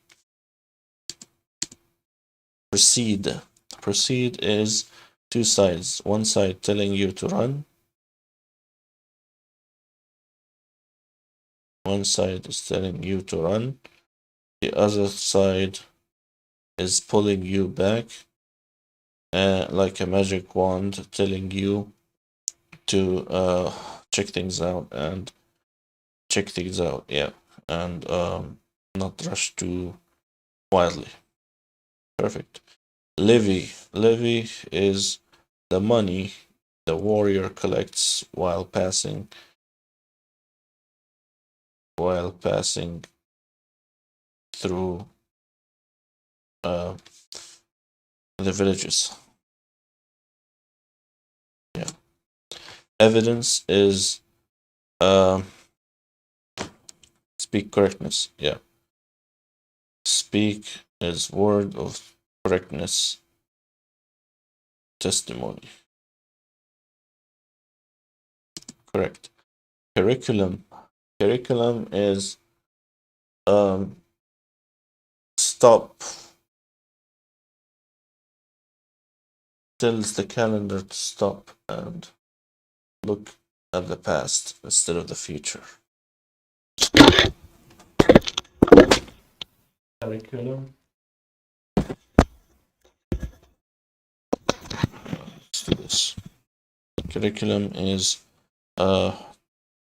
Proceed. Proceed is two sides. One side telling you to run. One side is telling you to run. The other side is pulling you back, like a magic wand, telling you to check things out. Yeah, and not rush too wildly. Perfect. Levy is the money the warrior collects while passing through the villages. Yeah. Evidence is speak correctness. Yeah. Speak is word of correctness. Testimony. Correct. Curriculum. Curriculum is stop. Tells the calendar to stop and look at the past instead of the future. Curriculum. Let's do this. Curriculum is a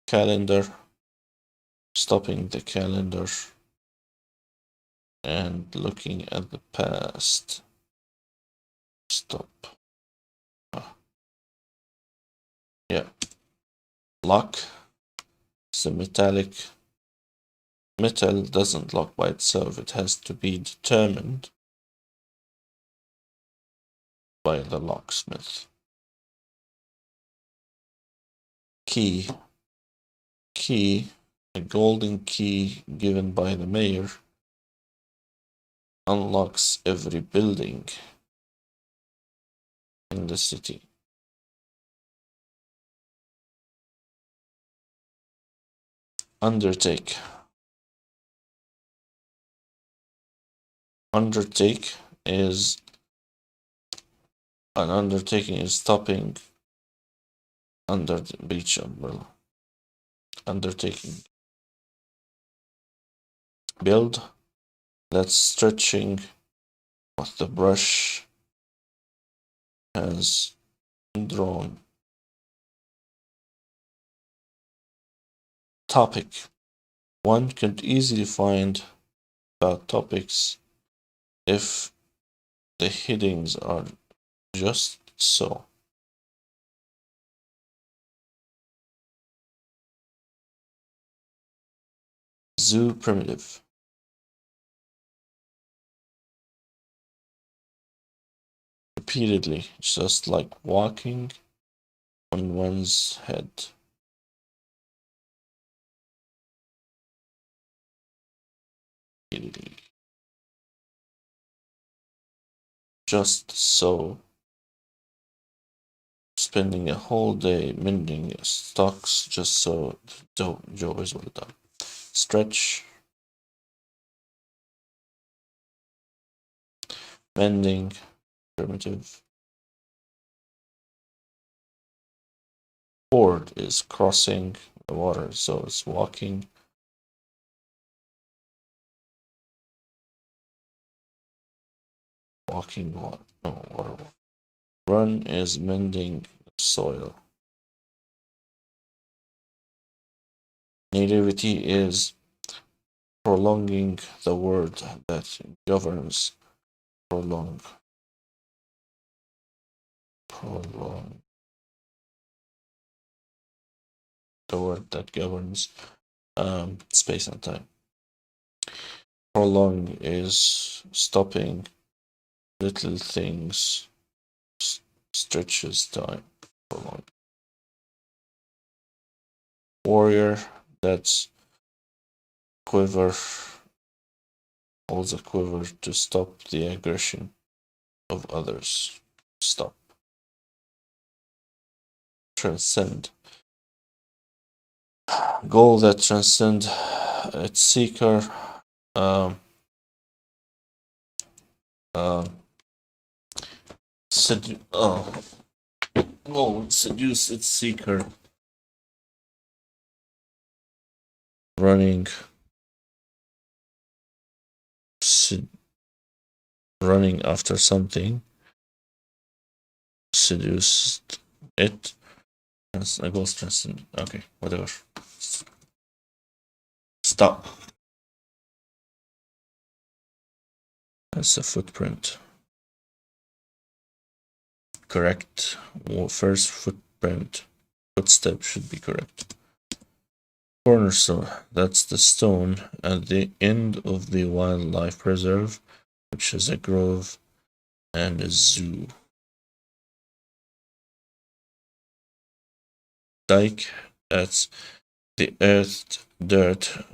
calendar, stopping the calendar and looking at the past. Stop. Yeah. Lock. It's a metallic. Metal doesn't lock by itself. It has to be determined by the locksmith. Key. A golden key given by the mayor unlocks every building in the city. Undertake is an undertaking is stopping under the beach umbrella. Undertaking. Build. That's stretching what the brush has drawn. Topic. One could easily find about topics if the headings are just so. Zoo primitive. Repeatedly, just like walking on one's head. Repeatedly. Just so. Spending a whole day mending stocks just so Joe is well done. Stretch. Mending. Primitive. Ford is crossing the water, so it's walking. Walking water. No, water. Run is mending soil. Nativity is prolonging the word that governs. Prolong. The word that governs space and time. Prolong is stopping little things, stretches time. Prolong. Warrior, that's quiver, holds a quiver to stop the aggression of others. Stop. Transcend. Goal that transcend its seeker. Seduce its seeker. Running after something. Seduced it. I go transcend. Okay, whatever. Stop. That's a footprint. Correct. Well, first footstep should be correct. Cornerstone, that's the stone at the end of the wildlife preserve, which is a grove and a zoo. Dike, that's the earthed dirt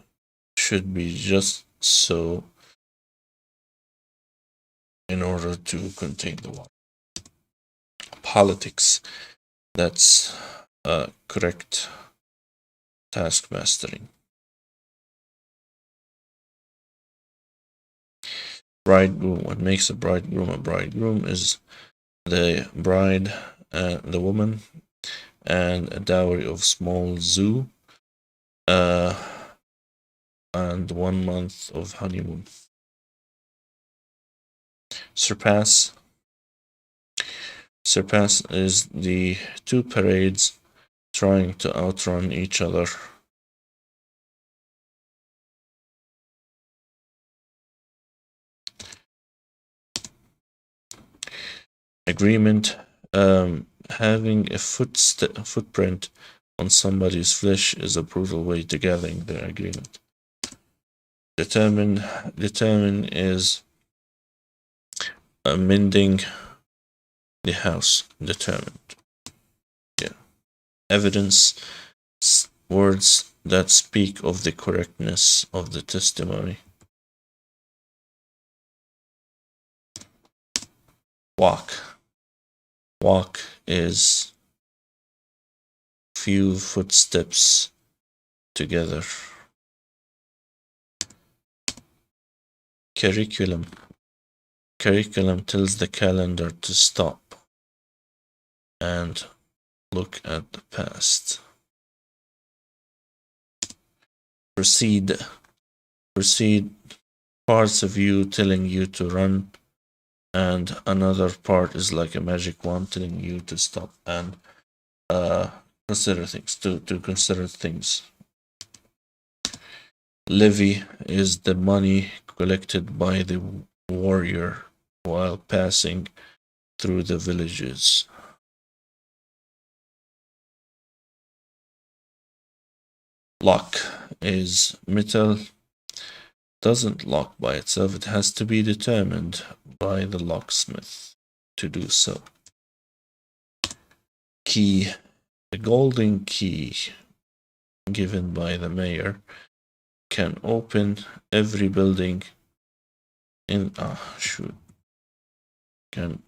should be just so in order to contain the water. Politics, that's correct task mastering. Bridegroom, what makes a bridegroom is the bride, the woman, and a dowry of small zoo, and 1 month of honeymoon. Surpass is the two parades trying to outrun each other. Agreement, having a footprint on somebody's flesh is a brutal way to gathering their agreement. Determine is mending the house determined. Yeah. Evidence, words that speak of the correctness of the testimony. Walk. Walk is few footsteps together. Curriculum. Curriculum tells the calendar to stop and look at the past. Proceed. Proceed. Parts of you telling you to run, and another part is like a magic wand telling you to stop and consider things, to consider things. Levy is the money collected by the warrior while passing through the villages. Lock is metal. Doesn't lock by itself. It has to be determined by the locksmith to do so. Key. The golden key given by the mayor can open every building in can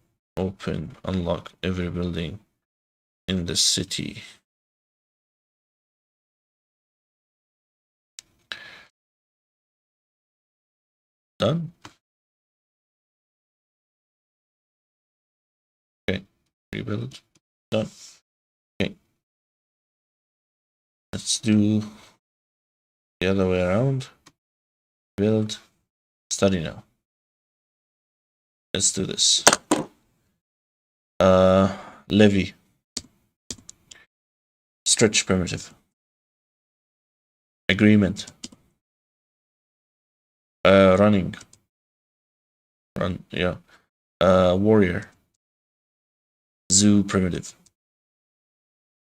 unlock every building in the city. Done. Okay, rebuild. Done. Okay, let's do the other way around. Build. Study now. Let's do this. Levy. Stretch primitive. Agreement. Running. Run, yeah. Warrior. Zoo primitive.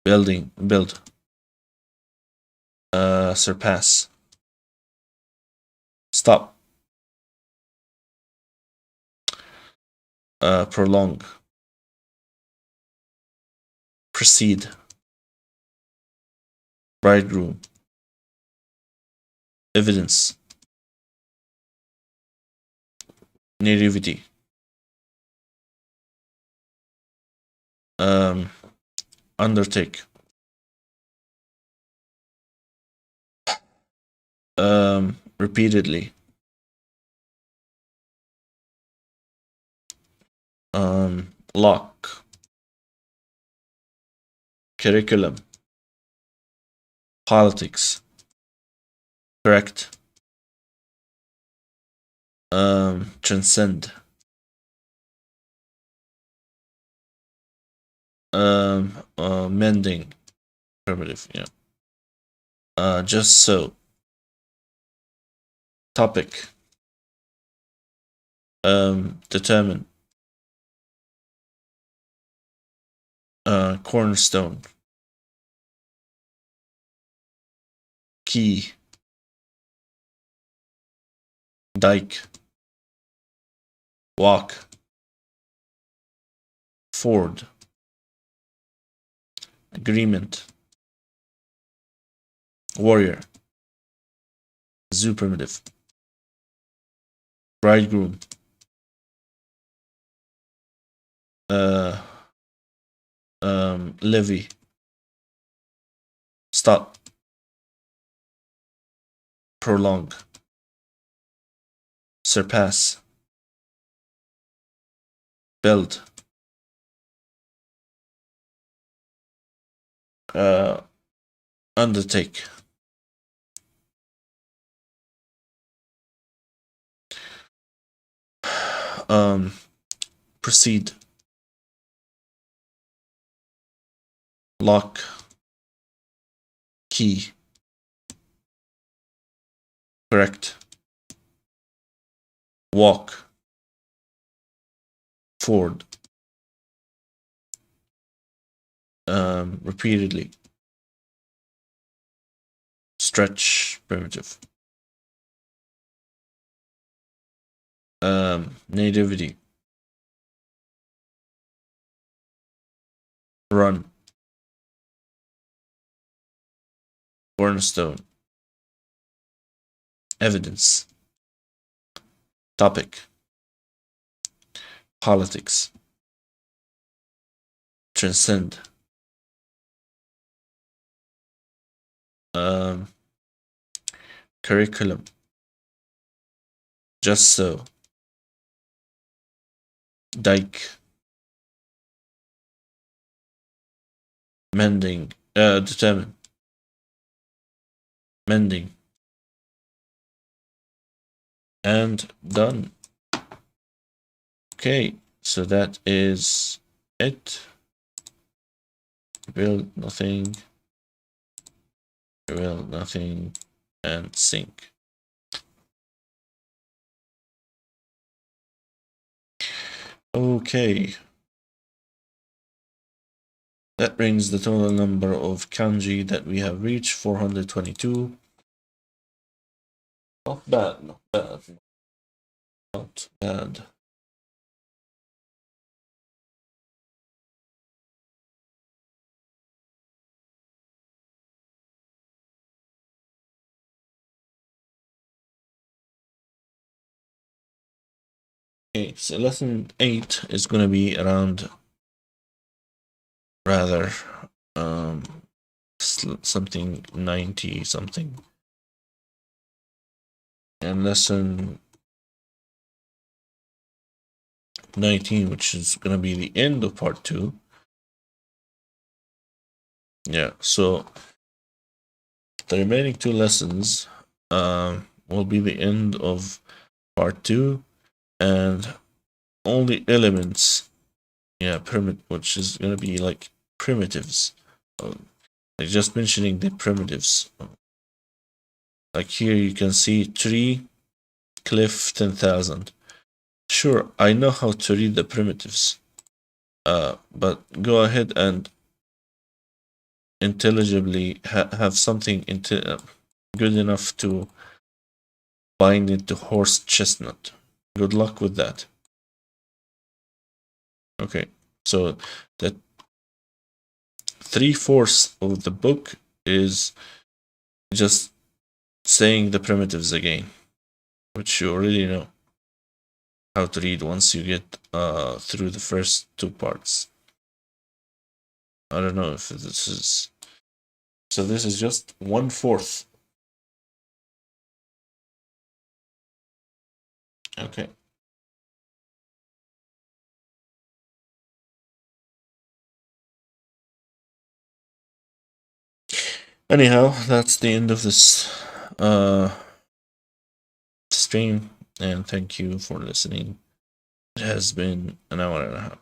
Building, build. Surpass. Stop. Prolong. Proceed. Bridegroom. Evidence. Nativity. Undertake. Repeatedly. Lock. Curriculum. Politics. Correct. Transcend. Mending. Primitive, yeah. Just so. Topic. Determine. Cornerstone. Key. Dike. Walk. Ford. Agreement. Warrior. Zoo primitive. Bridegroom. Levy. Stop. Prolong. Surpass. Build. Undertake. Proceed. Lock. Key. Correct. Walk. Ford. Repeatedly. Stretch primitive. Nativity. Run. Cornerstone. Evidence. Topic. Politics. Transcend. Curriculum. Just so. Dike. Mending. Determine. Mending. And done. Okay, so that is it. Build nothing. Build nothing. And sync. Okay. That brings the total number of kanji that we have reached, 422. Not bad, not bad. Not bad. Okay, so lesson 8 is going to be around rather something 90 something. And lesson 19, which is going to be the end of part 2. Yeah, so the remaining 2 lessons will be the end of part 2, and only elements, yeah, which is going to be like primitives. Like just mentioning the primitives. Like here you can see tree, cliff, 10,000. Sure, I know how to read the primitives, but go ahead and intelligibly have something good enough to bind it to horse chestnut. Good luck with that. Okay, so that 3/4 of the book is just saying the primitives again, which you already know how to read once you get through the first 2 parts. I don't know if this is... So this is just 1/4. Okay. Anyhow, that's the end of this stream, and thank you for listening. It has been an hour and a half.